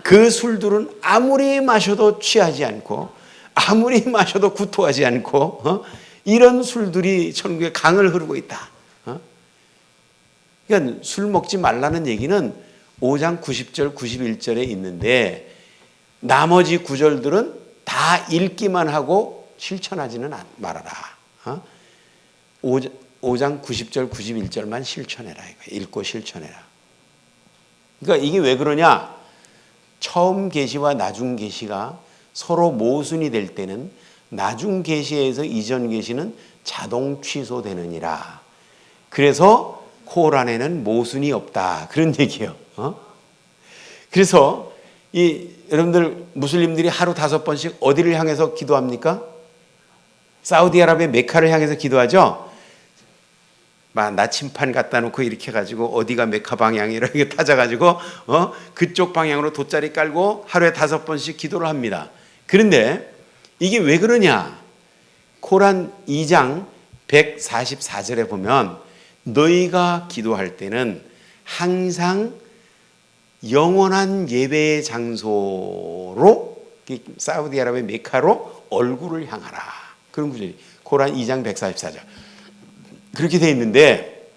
그 술들은 아무리 마셔도 취하지 않고 아무리 마셔도 구토하지 않고 이런 술들이 천국에 강을 흐르고 있다. 그러니까 술 먹지 말라는 얘기는 5장 90절 91절에 있는데 나머지 구절들은 다 읽기만 하고 실천하지는 말아라. 5장 90절 91절만 실천해라. 읽고 실천해라. 그러니까 이게 왜 그러냐? 처음 계시와 나중 계시가 서로 모순이 될 때는 나중 계시에서 이전 계시는 자동 취소되느니라. 그래서 코란에는 모순이 없다. 그런 얘기예요. 그래서 여러분들 무슬림들이 하루 5번씩 어디를 향해서 기도합니까? 사우디아라비아 메카를 향해서 기도하죠. 막 나침판 갖다 놓고 이렇게 해가지고 어디가 메카 방향이 이렇게 찾아가지고 그쪽 방향으로 돗자리 깔고 하루에 5번씩 기도를 합니다. 그런데 이게 왜 그러냐? 코란 2장 144절에 보면 너희가 기도할 때는 항상 영원한 예배의 장소로 사우디아라비아 메카로 얼굴을 향하라. 그런 구절이 코란 2장 144절. 그렇게 돼 있는데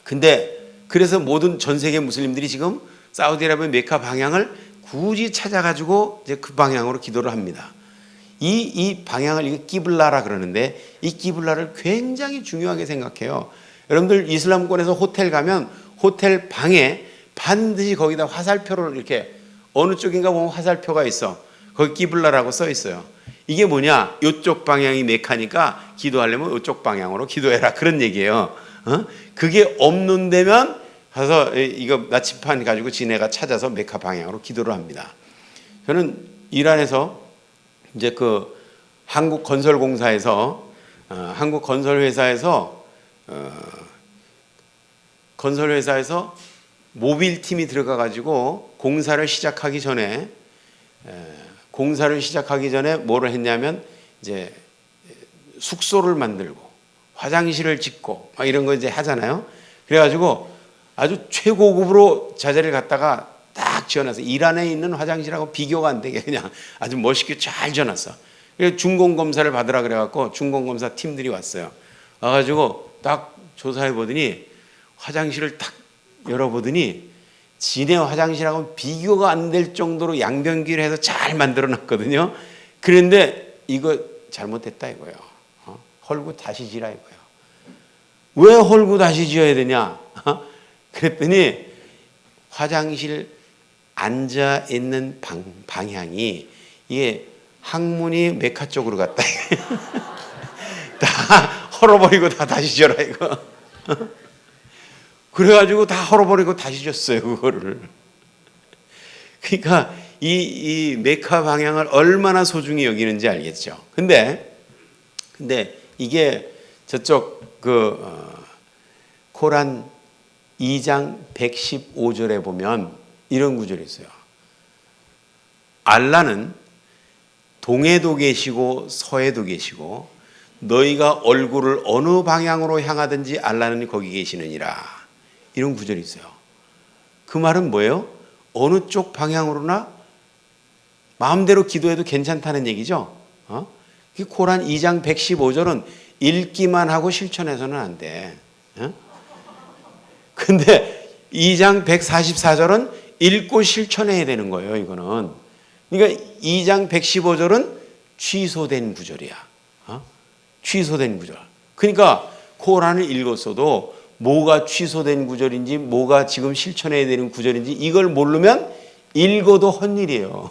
근데 그래서 모든 전 세계 무슬림들이 지금 사우디아라비아 메카 방향을 굳이 찾아가지고 이제 그 방향으로 기도를 합니다. 이 방향을 이게 끼블라라 그러는데 이 끼블라를 굉장히 중요하게 생각해요. 여러분들 이슬람권에서 호텔 가면 호텔 방에 반드시 거기다 화살표를 이렇게 어느 쪽인가 보면 화살표가 있어. 거기 끼블라라고 써 있어요. 이게 뭐냐? 이쪽 방향이 메카니까 기도하려면 이쪽 방향으로 기도해라 그런 얘기예요. 그게 없는 데면 가서 이거 나침판 가지고 지네가 찾아서 메카 방향으로 기도를 합니다. 저는 이란에서 이제 그 한국 건설공사에서 한국 건설회사에서 건설회사에서 모빌 팀이 들어가 가지고 공사를 시작하기 전에 뭐를 했냐면 이제 숙소를 만들고 화장실을 짓고 막 이런 거 이제 하잖아요. 그래가지고 아주 최고급으로 자재를 갖다가 딱 지어놔서 이란에 있는 화장실하고 비교가 안 되게 그냥 아주 멋있게 잘 지어놨어. 그래서 준공검사를 받으라 그래갖고 준공검사 팀들이 왔어요. 와가지고 딱 조사해 보더니 화장실을 딱 열어보더니 지네 화장실하고 비교가 안 될 정도로 양변기를 해서 잘 만들어 놨거든요. 그런데 이거 잘못됐다 이거예요. 헐고 다시 지라 이거예요. 왜 헐고 다시 지어야 되냐? 그랬더니 화장실 앉아 있는 방향이 이게 항문이 메카 쪽으로 갔다. 다 헐어버리고 다 다시 지어라 이거. 그래가지고 다 헐어버리고 다시 줬어요 그거를. 그러니까 이 메카 방향을 얼마나 소중히 여기는지 알겠죠. 근데 이게 저쪽 코란 2장 115절에 보면 이런 구절이 있어요. 알라는 동에도 계시고 서에도 계시고 너희가 얼굴을 어느 방향으로 향하든지 알라는 거기 계시느니라. 이런 구절이 있어요. 그 말은 뭐예요? 어느 쪽 방향으로나 마음대로 기도해도 괜찮다는 얘기죠. 코란 2장 115절은 읽기만 하고 실천해서는 안 돼. 근데 2장 144절은 읽고 실천해야 되는 거예요. 이거는. 그러니까 2장 115절은 취소된 구절이야. 취소된 구절. 그러니까 코란을 읽었어도 뭐가 취소된 구절인지 뭐가 지금 실천해야 되는 구절인지 이걸 모르면 읽어도 헛일이에요.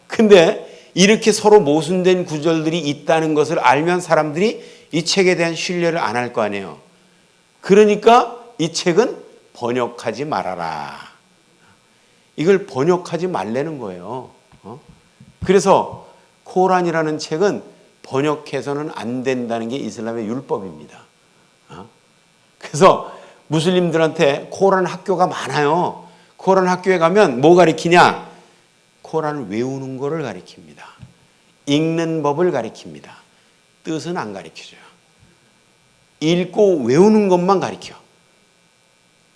근데 이렇게 서로 모순된 구절들이 있다는 것을 알면 사람들이 이 책에 대한 신뢰를 안 할 거 아니에요. 그러니까 이 책은 번역하지 말아라. 이걸 번역하지 말라는 거예요. 그래서 코란이라는 책은 번역해서는 안 된다는 게 이슬람의 율법입니다. 그래서 무슬림들한테 코란 학교가 많아요. 코란 학교에 가면 뭐 가르치냐? 코란을 외우는 거를 가르칩니다. 읽는 법을 가르칩니다. 뜻은 안 가르쳐줘요. 읽고 외우는 것만 가르쳐.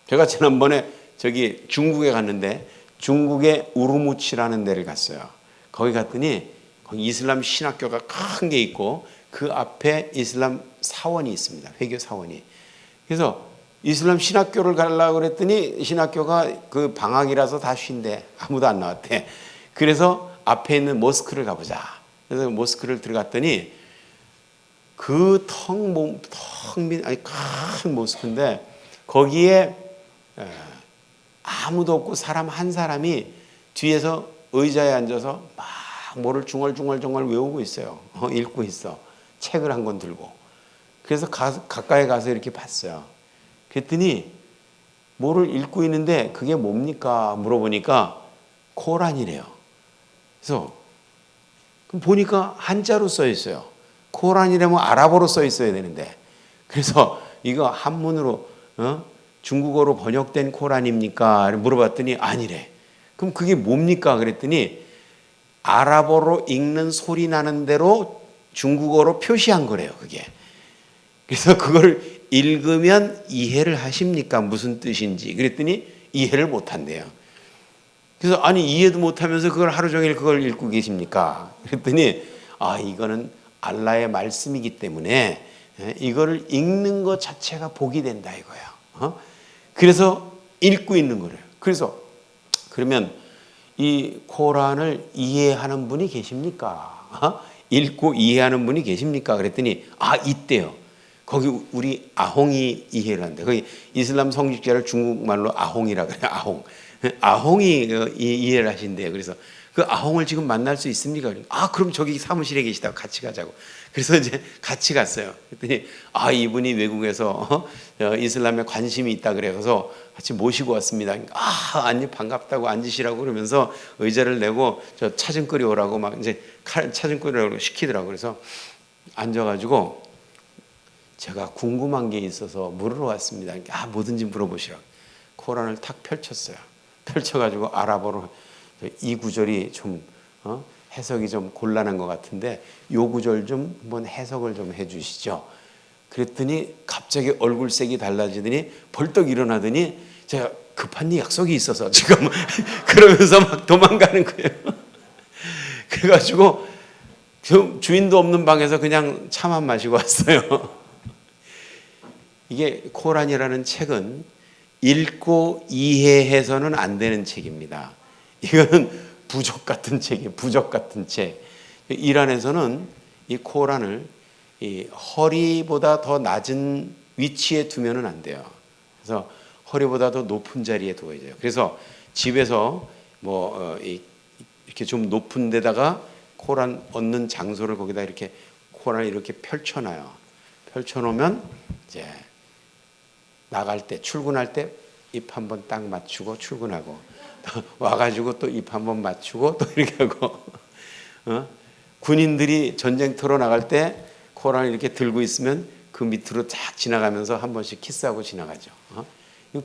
제가 지난번에 저기 중국에 갔는데 중국의 우르무치라는 데를 갔어요. 거기 갔더니 거기 이슬람 신학교가 큰 게 있고 그 앞에 이슬람 사원이 있습니다. 회교 사원이. 그래서 이슬람 신학교를 가려고 그랬더니 신학교가 그 방학이라서 다 쉰대. 아무도 안 나왔대. 그래서 앞에 있는 모스크를 가보자. 그래서 모스크를 들어갔더니 그 큰 모스크인데 거기에 아무도 없고 사람 한 사람이 뒤에서 의자에 앉아서 막 뭐를 중얼중얼 외우고 있어요. 읽고 있어. 책을 한 권 들고. 그래서 가까이 가서 이렇게 봤어요. 그랬더니 뭐를 읽고 있는데 그게 뭡니까? 물어보니까 코란이래요. 그래서 보니까 한자로 써 있어요. 코란이라면 아랍어로 써 있어야 되는데. 그래서 이거 한문으로 중국어로 번역된 코란입니까? 물어봤더니 아니래. 그럼 그게 뭡니까? 그랬더니 아랍어로 읽는 소리 나는 대로 중국어로 표시한 거래요. 그게. 그래서 그걸 읽으면 이해를 하십니까? 무슨 뜻인지. 그랬더니 이해를 못한대요. 그래서 아니 이해도 못하면서 그걸 하루 종일 그걸 읽고 계십니까? 그랬더니 이거는 알라의 말씀이기 때문에 이거를 읽는 것 자체가 복이 된다 이거예요. 그래서 읽고 있는 거래요. 그래서 그러면 이 코란을 이해하는 분이 계십니까? 읽고 이해하는 분이 계십니까? 그랬더니 있대요. 거기 우리 아홍이 이해를 한대. 거기 이슬람 성직자를 중국말로 아홍이라 그래요. 아홍이 이해를 하신대요. 그래서 그 아홍을 지금 만날 수 있습니까? 그럼 저기 사무실에 계시다고 같이 가자고. 그래서 이제 같이 갔어요. 그랬더니 이분이 외국에서 이슬람에 관심이 있다 그래서 같이 모시고 왔습니다. 아니 반갑다고 앉으시라고 그러면서 의자를 내고 저 차 좀 끓여오라고 막 이제 차 좀 끓여오라고 시키더라고. 그래서 앉아가지고 제가 궁금한 게 있어서 물으러 왔습니다. 뭐든지 물어보시라고. 코란을 탁 펼쳤어요. 펼쳐가지고 아랍어로 이 구절이 좀 해석이 좀 곤란한 것 같은데 요 구절 좀 한번 해석을 좀 해주시죠. 그랬더니 갑자기 얼굴색이 달라지더니 벌떡 일어나더니 제가 급한 약속이 있어서 지금 그러면서 막 도망가는 거예요. 그래가지고 주인도 없는 방에서 그냥 차만 마시고 왔어요. 이게 코란이라는 책은 읽고 이해해서는 안 되는 책입니다. 이거는 부족 같은 책이에요. 부족 같은 책. 이란에서는 이 코란을 이 허리보다 더 낮은 위치에 두면은 안 돼요. 그래서 허리보다 더 높은 자리에 두어야 돼요. 그래서 집에서 이렇게 좀 높은 데다가 코란 얻는 장소를 거기다 이렇게 코란을 이렇게 펼쳐놔요. 펼쳐놓으면 이제 나갈 때 출근할 때 입 한번 딱 맞추고 출근하고 와가지고 또 입 한번 맞추고 또 이렇게 하고 군인들이 전쟁터로 나갈 때 코란을 이렇게 들고 있으면 그 밑으로 쫙 지나가면서 한 번씩 키스하고 지나가죠.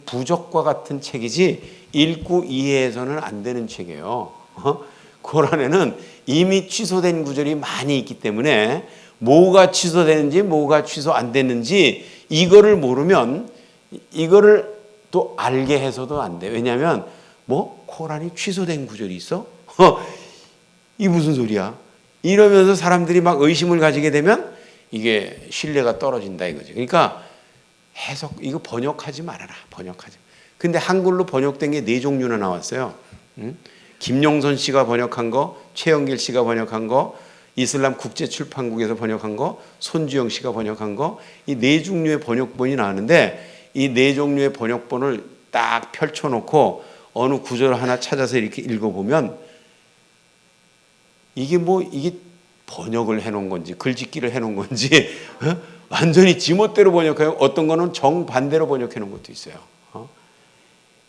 부적과 같은 책이지 읽고 이해해서는 안 되는 책이에요. 코란에는 이미 취소된 구절이 많이 있기 때문에 뭐가 취소되는지 뭐가 취소 안 됐는지 이거를 모르면 이거를 또 알게 해서도 안 돼. 왜냐하면 코란이 취소된 구절이 있어? 이 무슨 소리야? 이러면서 사람들이 막 의심을 가지게 되면 이게 신뢰가 떨어진다 이거죠. 그러니까 이거 번역하지 말아라. 번역하지. 근데 한글로 번역된 게 4종류나 나왔어요. 김용선 씨가 번역한 거, 최영길 씨가 번역한 거, 이슬람 국제출판국에서 번역한 거, 손주영 씨가 번역한 거, 이 4종류의 번역본이 나왔는데 이 4종류의 번역본을 딱 펼쳐놓고 어느 구절 하나 찾아서 이렇게 읽어보면 이게 번역을 해놓은 건지 글짓기를 해놓은 건지 완전히 지멋대로 번역해요. 어떤 거는 정반대로 번역해 놓은 것도 있어요.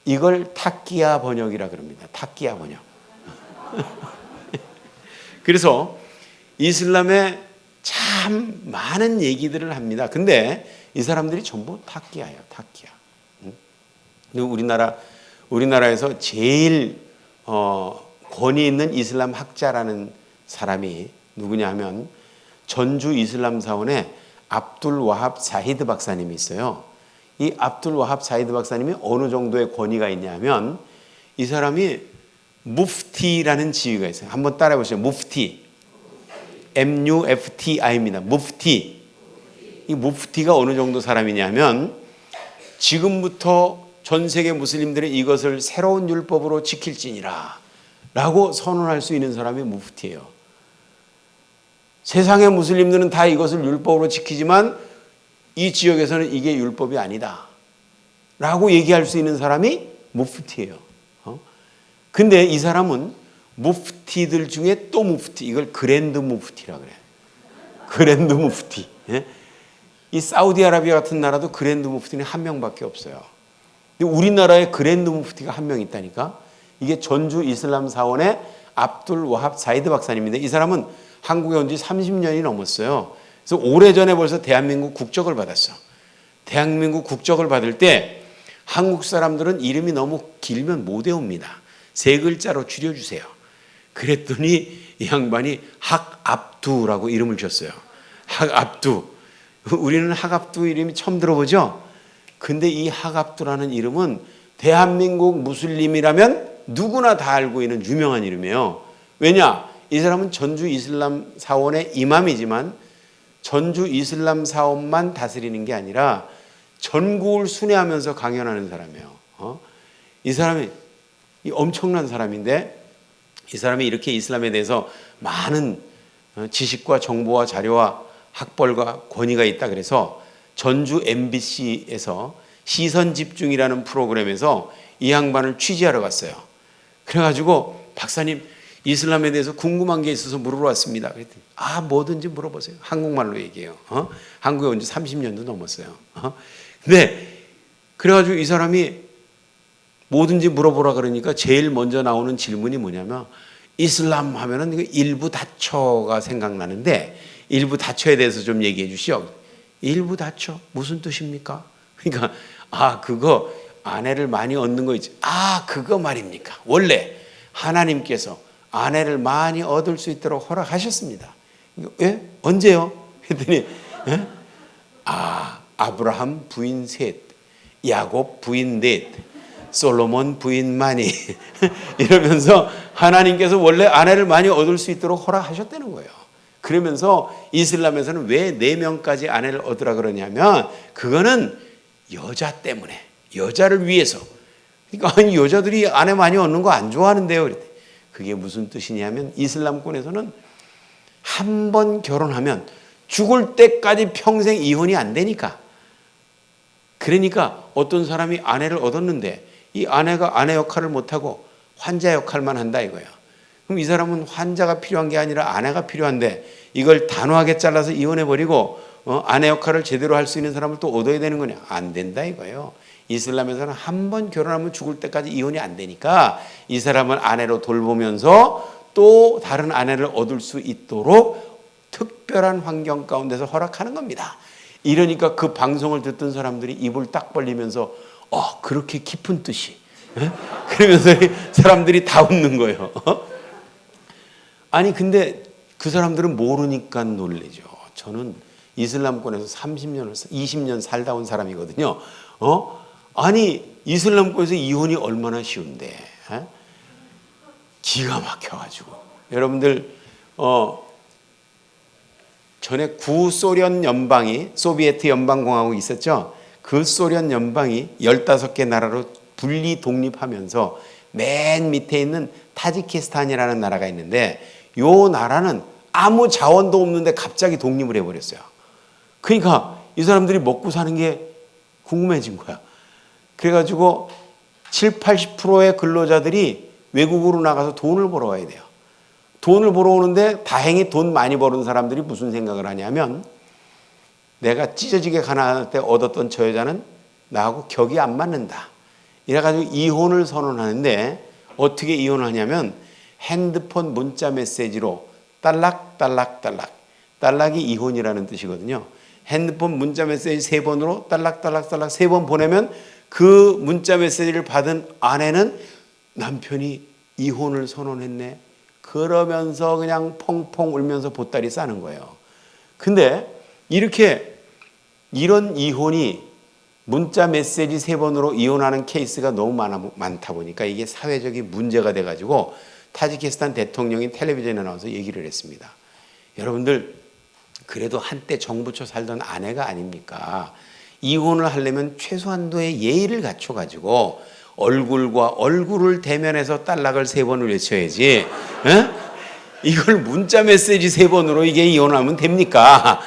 이걸 타키야 번역이라 그럽니다. 타키야 번역. 그래서 이슬람에 참 많은 얘기들을 합니다. 근데 이 사람들이 전부 타키야예요. 타키야. 우리나라에서 제일 권위 있는 이슬람 학자라는 사람이 누구냐 하면 전주 이슬람 사원에 압둘 와합 사히드 박사님이 있어요. 이 압둘 와합 사히드 박사님이 어느 정도의 권위가 있냐면 이 사람이 무프티라는 지위가 있어요. 한번 따라해 보시죠. 무프티. MUFTI입니다. 무프티. 이 무프티가 어느 정도 사람이냐면 지금부터 전 세계 무슬림들이 이것을 새로운 율법으로 지킬지니라 라고 선언할 수 있는 사람이 무프티예요. 세상의 무슬림들은 다 이것을 율법으로 지키지만 이 지역에서는 이게 율법이 아니다 라고 얘기할 수 있는 사람이 무프티예요. 근데 이 사람은 무프티들 중에 또 무프티, 이걸 그랜드 무프티라고 그래요. 그랜드 무프티. 이 사우디아라비아 같은 나라도 그랜드 무프티는 한 명밖에 없어요. 근데 우리나라에 그랜드 무프티가 한 명 있다니까. 이게 전주 이슬람 사원의 압둘 와합 사이드 박사님인데 이 사람은 한국에 온 지 30년이 넘었어요. 그래서 오래전에 벌써 대한민국 국적을 받았어. 대한민국 국적을 받을 때 한국 사람들은 이름이 너무 길면 못 외웁니다. 3글자로 줄여주세요. 그랬더니 이 양반이 학압두라고 이름을 줬어요. 학압두. 우리는 학압두 이름이 처음 들어보죠? 근데 이 학압두라는 이름은 대한민국 무슬림이라면 누구나 다 알고 있는 유명한 이름이에요. 왜냐? 이 사람은 전주 이슬람 사원의 이맘이지만 전주 이슬람 사원만 다스리는 게 아니라 전국을 순회하면서 강연하는 사람이에요. 이 사람이 엄청난 사람인데 이 사람이 이렇게 이슬람에 대해서 많은 지식과 정보와 자료와 학벌과 권위가 있다 그래서 전주 MBC에서 시선 집중이라는 프로그램에서 이 양반을 취재하러 갔어요. 그래가지고 박사님 이슬람에 대해서 궁금한 게 있어서 물으러 왔습니다. 그랬더니 뭐든지 물어보세요. 한국말로 얘기해요. 한국에 온 지 30년도 넘었어요. 근데 그래가지고 이 사람이 뭐든지 물어보라 그러니까 제일 먼저 나오는 질문이 뭐냐면 이슬람 하면은 일부 다처가 생각나는데 일부 다처에 대해서 좀 얘기해 주시오. 일부 다처 무슨 뜻입니까? 그러니까 그거 아내를 많이 얻는 거 있지. 그거 말입니까? 원래 하나님께서 아내를 많이 얻을 수 있도록 허락하셨습니다. 예? 언제요? 했더니 예? 아브라함 부인 셋, 야곱 부인 넷, 솔로몬 부인 많이 이러면서 하나님께서 원래 아내를 많이 얻을 수 있도록 허락하셨다는 거예요. 그러면서 이슬람에서는 왜 4명까지 아내를 얻으라 그러냐면 그거는 여자 때문에, 여자를 위해서. 그러니까 여자들이 아내 많이 얻는 거 안 좋아하는데요. 그랬더니 그게 무슨 뜻이냐면 이슬람권에서는 한 번 결혼하면 죽을 때까지 평생 이혼이 안 되니까. 그러니까 어떤 사람이 아내를 얻었는데 이 아내가 아내 역할을 못하고 환자 역할만 한다 이거예요. 그럼 이 사람은 환자가 필요한 게 아니라 아내가 필요한데 이걸 단호하게 잘라서 이혼해버리고 아내 역할을 제대로 할 수 있는 사람을 또 얻어야 되는 거냐? 안 된다 이거예요. 이슬람에서는 한 번 결혼하면 죽을 때까지 이혼이 안 되니까 이 사람을 아내로 돌보면서 또 다른 아내를 얻을 수 있도록 특별한 환경 가운데서 허락하는 겁니다. 이러니까 그 방송을 듣던 사람들이 입을 딱 벌리면서 그렇게 깊은 뜻이 그러면서 사람들이 다 웃는 거예요. 아니 근데 그 사람들은 모르니까 놀래죠. 저는 이슬람권에서 20년 살다 온 사람이거든요. 아니 이슬람권에서 이혼이 얼마나 쉬운데 기가 막혀가지고 여러분들 전에 구소련 연방이 소비에트 연방공화국이 있었죠. 그 소련 연방이 15개 나라로 분리 독립하면서 맨 밑에 있는 타지키스탄이라는 나라가 있는데 이 나라는 아무 자원도 없는데 갑자기 독립을 해버렸어요. 그러니까 이 사람들이 먹고 사는 게 궁금해진 거야. 그래가지고 70-80%의 근로자들이 외국으로 나가서 돈을 벌어와야 돼요. 돈을 벌어오는데 다행히 돈 많이 버는 사람들이 무슨 생각을 하냐면 내가 찢어지게 가난할 때 얻었던 저 여자는 나하고 격이 안 맞는다. 이래가지고 이혼을 선언하는데 어떻게 이혼하냐면 핸드폰 문자 메시지로 딸락딸락딸락. 딸락이 이혼이라는 뜻이거든요. 핸드폰 문자 메시지 3번으로 딸락딸락딸락 3번 보내면 그 문자 메시지를 받은 아내는 남편이 이혼을 선언했네. 그러면서 그냥 펑펑 울면서 보따리 싸는 거예요. 근데 이런 이혼이 문자 메시지 3번으로 이혼하는 케이스가 너무 많다 보니까 이게 사회적인 문제가 돼가지고 타지키스탄 대통령이 텔레비전에 나와서 얘기를 했습니다. 여러분들 그래도 한때 정부처 살던 아내가 아닙니까? 이혼을 하려면 최소한도의 예의를 갖춰가지고 얼굴과 얼굴을 대면해서 딸락을 3번을 외쳐야지. 이걸 문자 메시지 3번으로 이게 이혼하면 됩니까?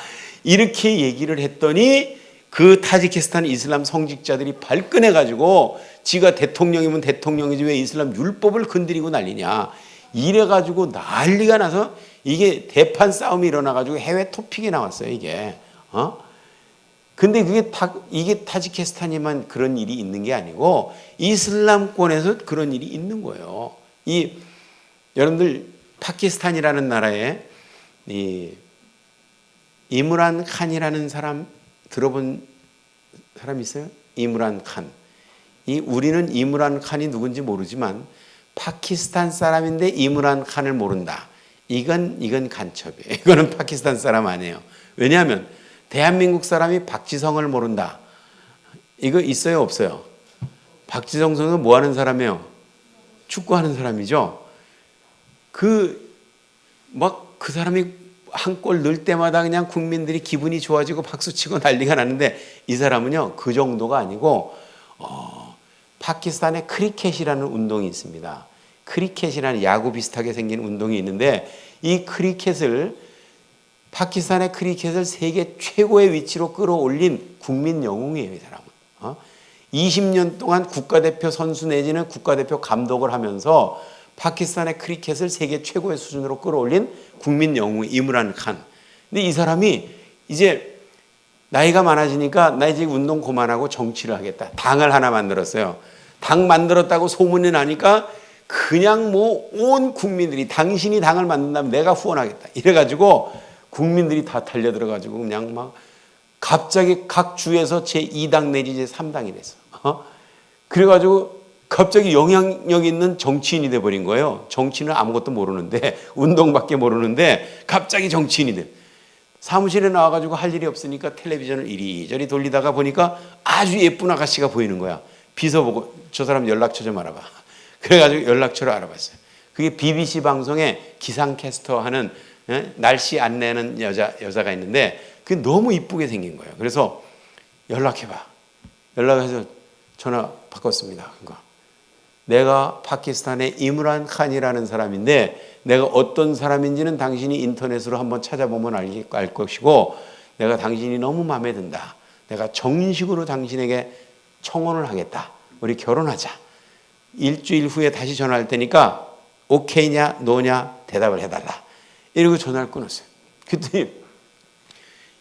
이렇게 얘기를 했더니 그 타지키스탄 이슬람 성직자들이 발끈해가지고 지가 대통령이면 대통령이지 왜 이슬람 율법을 건드리고 난리냐. 이래가지고 난리가 나서 이게 대판 싸움이 일어나가지고 해외 토픽이 나왔어요, 이게. 근데 이게 타지키스탄에만 그런 일이 있는 게 아니고 이슬람권에서 그런 일이 있는 거예요. 여러분들 파키스탄이라는 나라에 이므란 칸이라는 사람 들어본 사람 있어요? 이므란 칸. 우리는 이므란 칸이 누군지 모르지만 파키스탄 사람인데 이므란 칸을 모른다. 이건 간첩이에요. 이거는 파키스탄 사람 아니에요. 왜냐하면 대한민국 사람이 박지성을 모른다. 이거 있어요, 없어요? 박지성 선수 뭐 하는 사람이에요? 축구하는 사람이죠. 그 사람이 한 골 넣을 때마다 그냥 국민들이 기분이 좋아지고 박수치고 난리가 나는데 이 사람은요, 그 정도가 아니고 파키스탄에 크리켓이라는 운동이 있습니다. 크리켓이라는 야구 비슷하게 생긴 운동이 있는데 이 크리켓을 파키스탄의 크리켓을 세계 최고의 위치로 끌어올린 국민 영웅이에요, 이 사람은. 20년 동안 국가대표 선수 내지는 국가대표 감독을 하면서 파키스탄의 크리켓을 세계 최고의 수준으로 끌어올린 국민 영웅 이므란 칸. 근데 이 사람이 이제 나이가 많아지니까 나 이제 운동 그만하고 정치를 하겠다. 당을 하나 만들었어요. 당 만들었다고 소문이 나니까 그냥 뭐 온 국민들이 당신이 당을 만든다면 내가 후원하겠다. 이래가지고 국민들이 다 달려들어가지고 그냥 막 갑자기 각 주에서 제2당 내지 제3당이 됐어. 그래가지고 갑자기 영향력 있는 정치인이 돼버린 거예요. 정치는 아무것도 모르는데 운동밖에 모르는데 갑자기 정치인이 돼. 사무실에 나와가지고 할 일이 없으니까 텔레비전을 이리저리 돌리다가 보니까 아주 예쁜 아가씨가 보이는 거야. 비서 보고 저 사람 연락처 좀 알아봐. 그래가지고 연락처를 알아봤어요. 그게 BBC 방송에 기상캐스터 하는 날씨 안내는 여자가 있는데 그게 너무 이쁘게 생긴 거예요. 그래서 연락해봐. 연락해서 전화 바꿨습니다. 그러니까 내가 파키스탄의 이므란 칸이라는 사람인데 내가 어떤 사람인지는 당신이 인터넷으로 한번 찾아보면 알 것이고 내가 당신이 너무 마음에 든다. 내가 정식으로 당신에게 청혼을 하겠다. 우리 결혼하자. 일주일 후에 다시 전화할 테니까 오케이냐 노냐 대답을 해달라. 이러고 전화를 끊었어요. 그랬더니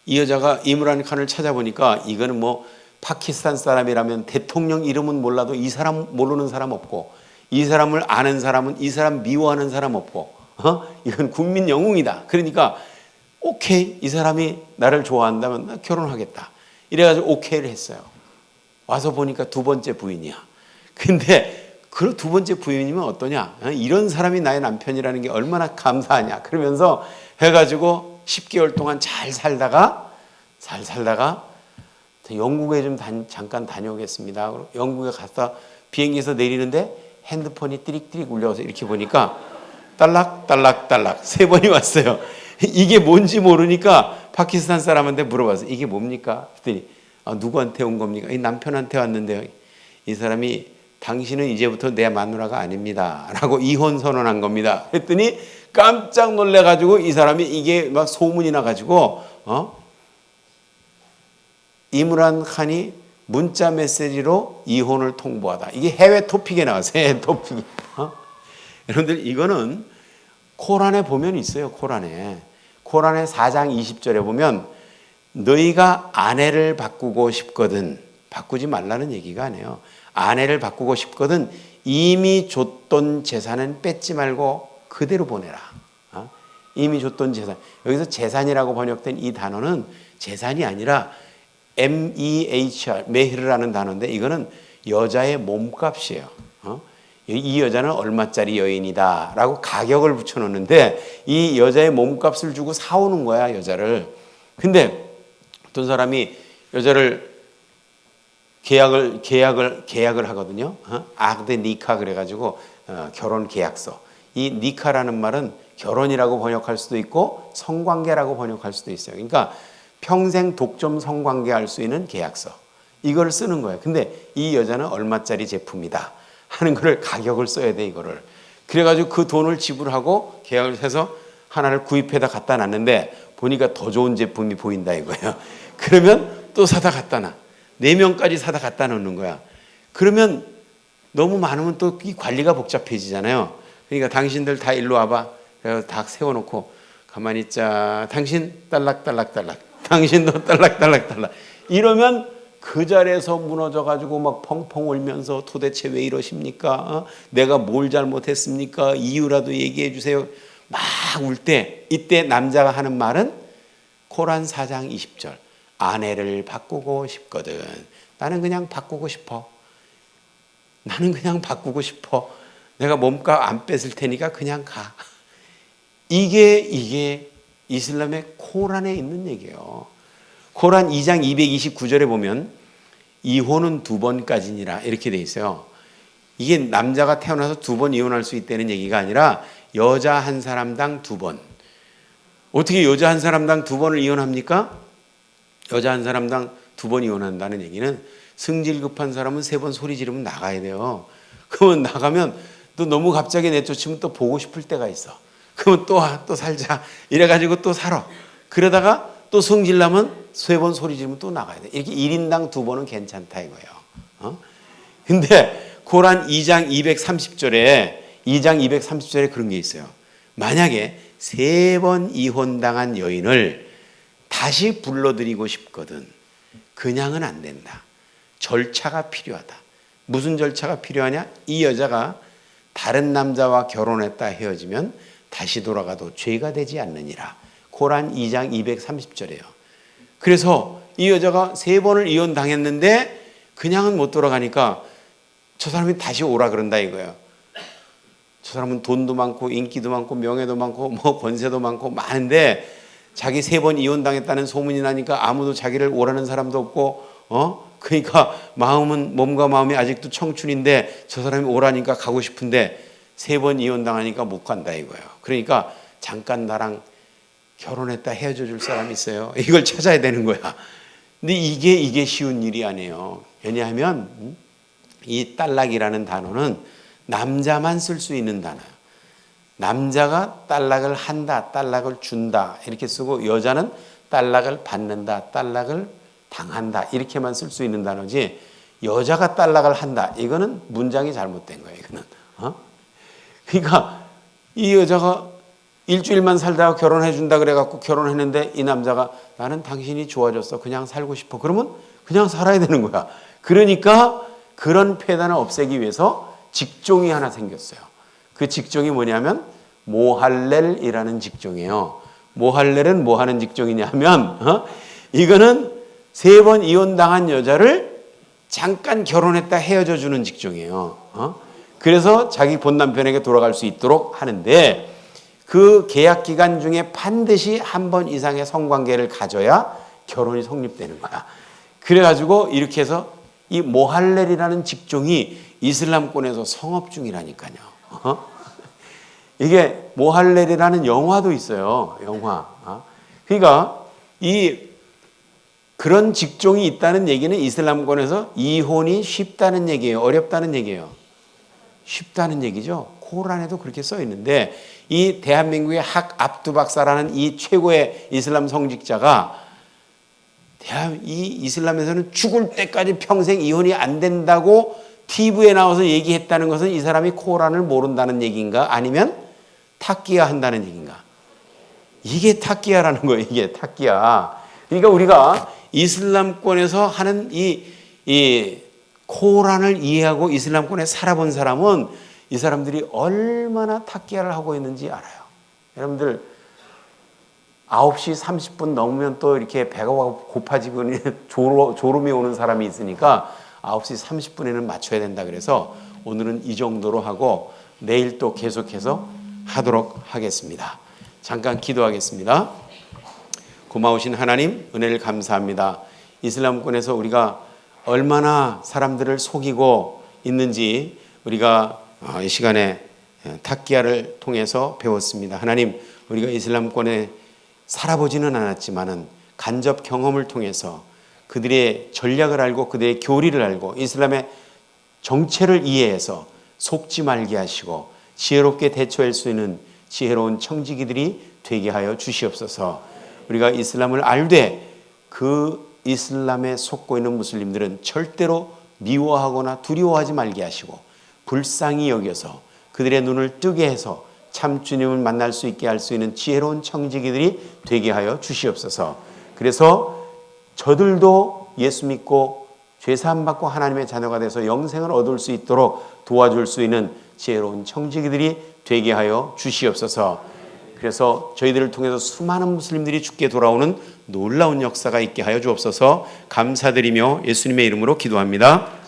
이 여자가 이므란 칸을 찾아보니까 이거는 뭐 파키스탄 사람이라면 대통령 이름은 몰라도 이 사람 모르는 사람 없고 이 사람을 아는 사람은 이 사람 미워하는 사람 없고 이건 국민 영웅이다. 그러니까 오케이 이 사람이 나를 좋아한다면 나 결혼하겠다. 이래가지고 오케이를 했어요. 와서 보니까 두 번째 부인이야. 근데 그 두 번째 부인이면 어떠냐? 이런 사람이 나의 남편이라는 게 얼마나 감사하냐. 그러면서 해가지고 10개월 동안 잘 살다가 영국에 좀 잠깐 다녀오겠습니다. 영국에 갔다 비행기에서 내리는데 핸드폰이 띠릭띠릭 울려서 이렇게 보니까 딸락딸락딸락 3번이 왔어요. 이게 뭔지 모르니까 파키스탄 사람한테 물어봤어요. 이게 뭡니까? 그랬더니 누구한테 온 겁니까? 이 남편한테 왔는데요. 이 사람이 당신은 이제부터 내 마누라가 아닙니다. 라고 이혼 선언한 겁니다. 했더니 깜짝 놀래가지고 이 사람이 이게 막 소문이 나가지고 이므란 칸이 문자 메시지로 이혼을 통보하다. 이게 해외 토픽에 나왔어요. 해외 토픽. 여러분들 이거는 코란에 보면 있어요. 코란에 4장 20절에 보면 너희가 아내를 바꾸고 싶거든 바꾸지 말라는 얘기가 아니에요. 아내를 바꾸고 싶거든 이미 줬던 재산은 뺏지 말고 그대로 보내라. 이미 줬던 재산. 여기서 재산이라고 번역된 이 단어는 재산이 아니라 MEHR, 메히르라는 단어인데 이거는 여자의 몸값이에요. 이 여자는 얼마짜리 여인이다 라고 가격을 붙여놓는데 이 여자의 몸값을 주고 사오는 거야 여자를. 근데 어떤 사람이 여자를 계약을 하거든요. 아그데 니카 그래가지고 결혼 계약서. 이 니카라는 말은 결혼이라고 번역할 수도 있고 성관계라고 번역할 수도 있어요. 그러니까 평생 독점 성관계할 수 있는 계약서. 이걸 쓰는 거예요. 근데 이 여자는 얼마짜리 제품이다 하는 거를 가격을 써야 돼 이거를. 그래가지고 그 돈을 지불하고 계약을 해서 하나를 구입해다 갖다 놨는데 보니까 더 좋은 제품이 보인다 이거예요. 그러면 또 사다 갖다 놔. 4명까지 사다 갖다 놓는 거야. 그러면 너무 많으면 또 이 관리가 복잡해지잖아요. 그러니까 당신들 다 일로 와봐. 그래서 다 세워놓고 가만히 있자. 당신 딸락딸락딸락. 당신도 딸락딸락딸락. 이러면 그 자리에서 무너져가지고 막 펑펑 울면서 도대체 왜 이러십니까? 내가 뭘 잘못했습니까? 이유라도 얘기해 주세요. 막 울 때 이때 남자가 하는 말은 코란 4장 20절. 아내를 바꾸고 싶거든. 나는 그냥 바꾸고 싶어. 나는 그냥 바꾸고 싶어. 내가 몸값 안 뺏을 테니까 그냥 가. 이게 이슬람의 코란에 있는 얘기예요. 코란 2장 229절에 보면 이혼은 2번까지니라 이렇게 돼 있어요. 이게 남자가 태어나서 2번 이혼할 수 있다는 얘기가 아니라 여자 한 사람당 2번. 어떻게 여자 한 사람당 2번을 이혼합니까? 여자 한 사람당 2번 이혼한다는 얘기는 승질 급한 사람은 3번 소리 지르면 나가야 돼요. 그러면 나가면 또 너무 갑자기 내쫓으면 또 보고 싶을 때가 있어. 그러면 또 살자. 이래가지고 또 살아. 그러다가 또 성질나면 3번 소리 지르면 또 나가야 돼. 이렇게 1인당 2번은 괜찮다 이거예요. 근데 고란 2장 230절에 그런 게 있어요. 만약에 3번 이혼당한 여인을 다시 불러들이고 싶거든. 그냥은 안 된다. 절차가 필요하다. 무슨 절차가 필요하냐? 이 여자가 다른 남자와 결혼했다 헤어지면 다시 돌아가도 죄가 되지 않느니라. 고란 2장 230절이에요. 그래서 이 여자가 3번을 이혼당했는데 그냥은 못 돌아가니까 저 사람이 다시 오라 그런다 이거예요. 저 사람은 돈도 많고 인기도 많고 명예도 많고 뭐 권세도 많고 많은데 자기 3번 이혼당했다는 소문이 나니까 아무도 자기를 오라는 사람도 없고 그러니까 몸과 마음이 아직도 청춘인데 저 사람이 오라니까 가고 싶은데 3번 이혼당하니까 못 간다 이거예요. 그러니까 잠깐 나랑 결혼했다 헤어져 줄 사람이 있어요. 이걸 찾아야 되는 거야. 근데 이게 쉬운 일이 아니에요. 왜냐하면 이 딸락이라는 단어는 남자만 쓸 수 있는 단어예요. 남자가 딸락을 한다, 딸락을 준다 이렇게 쓰고 여자는 딸락을 받는다, 딸락을 당한다 이렇게만 쓸 수 있는 단어지 여자가 딸락을 한다 이거는 문장이 잘못된 거예요. 이거는 그러니까 이 여자가 일주일만 살다가 결혼해 준다 그래갖고 결혼했는데 이 남자가 나는 당신이 좋아졌어 그냥 살고 싶어 그러면 그냥 살아야 되는 거야. 그러니까 그런 폐단을 없애기 위해서 직종이 하나 생겼어요. 그 직종이 뭐냐면 모할렐이라는 직종이에요. 모할렐은 뭐 하는 직종이냐면 이거는 3번 이혼당한 여자를 잠깐 결혼했다 헤어져 주는 직종이에요. 그래서 자기 본 남편에게 돌아갈 수 있도록 하는데 그 계약 기간 중에 반드시 한 번 이상의 성관계를 가져야 결혼이 성립되는 거야. 그래가지고 이렇게 해서 이 모할렐이라는 직종이 이슬람권에서 성업 중이라니까요. 이게 모할렐이라는 영화도 있어요. 영화. 그러니까 그런 직종이 있다는 얘기는 이슬람권에서 이혼이 쉽다는 얘기예요. 어렵다는 얘기예요. 쉽다는 얘기죠. 코란에도 그렇게 써 있는데 이 대한민국의 학 압두 박사라는 이 최고의 이슬람 성직자가 이 이슬람에서는 죽을 때까지 평생 이혼이 안 된다고 TV에 나와서 얘기했다는 것은 이 사람이 코란을 모른다는 얘기인가 아니면 탁기야 한다는 얘기인가? 이게 탁기야라는 거예요. 이게 탁기야. 그러니까 우리가 이슬람권에서 하는 이 코란을 이해하고 이슬람권에 살아본 사람은 이 사람들이 얼마나 탁기야를 하고 있는지 알아요. 여러분들 9시 30분 넘으면 또 이렇게 배가 고파지고 졸음이 오는 사람이 있으니까 9시 30분에는 맞춰야 된다 그래서 오늘은 이 정도로 하고 내일 또 계속해서 하도록 하겠습니다. 잠깐 기도하겠습니다. 고마우신 하나님 은혜를 감사합니다. 이슬람권에서 우리가 얼마나 사람들을 속이고 있는지 우리가 이 시간에 탁기야를 통해서 배웠습니다. 하나님 우리가 이슬람권에 살아보지는 않았지만은 간접 경험을 통해서 그들의 전략을 알고 그들의 교리를 알고 이슬람의 정체를 이해해서 속지 말게 하시고 지혜롭게 대처할 수 있는 지혜로운 청지기들이 되게 하여 주시옵소서. 우리가 이슬람을 알되 그 이슬람에 속고 있는 무슬림들은 절대로 미워하거나 두려워하지 말게 하시고 불쌍히 여겨서 그들의 눈을 뜨게 해서 참 주님을 만날 수 있게 할 수 있는 지혜로운 청지기들이 되게 하여 주시옵소서. 그래서 저들도 예수 믿고 죄사함 받고 하나님의 자녀가 돼서 영생을 얻을 수 있도록 도와줄 수 있는 지혜로운 청지기들이 되게 하여 주시옵소서. 그래서 저희들을 통해서 수많은 무슬림들이 죽게 돌아오는 놀라운 역사가 있게 하여 주옵소서. 감사드리며 예수님의 이름으로 기도합니다.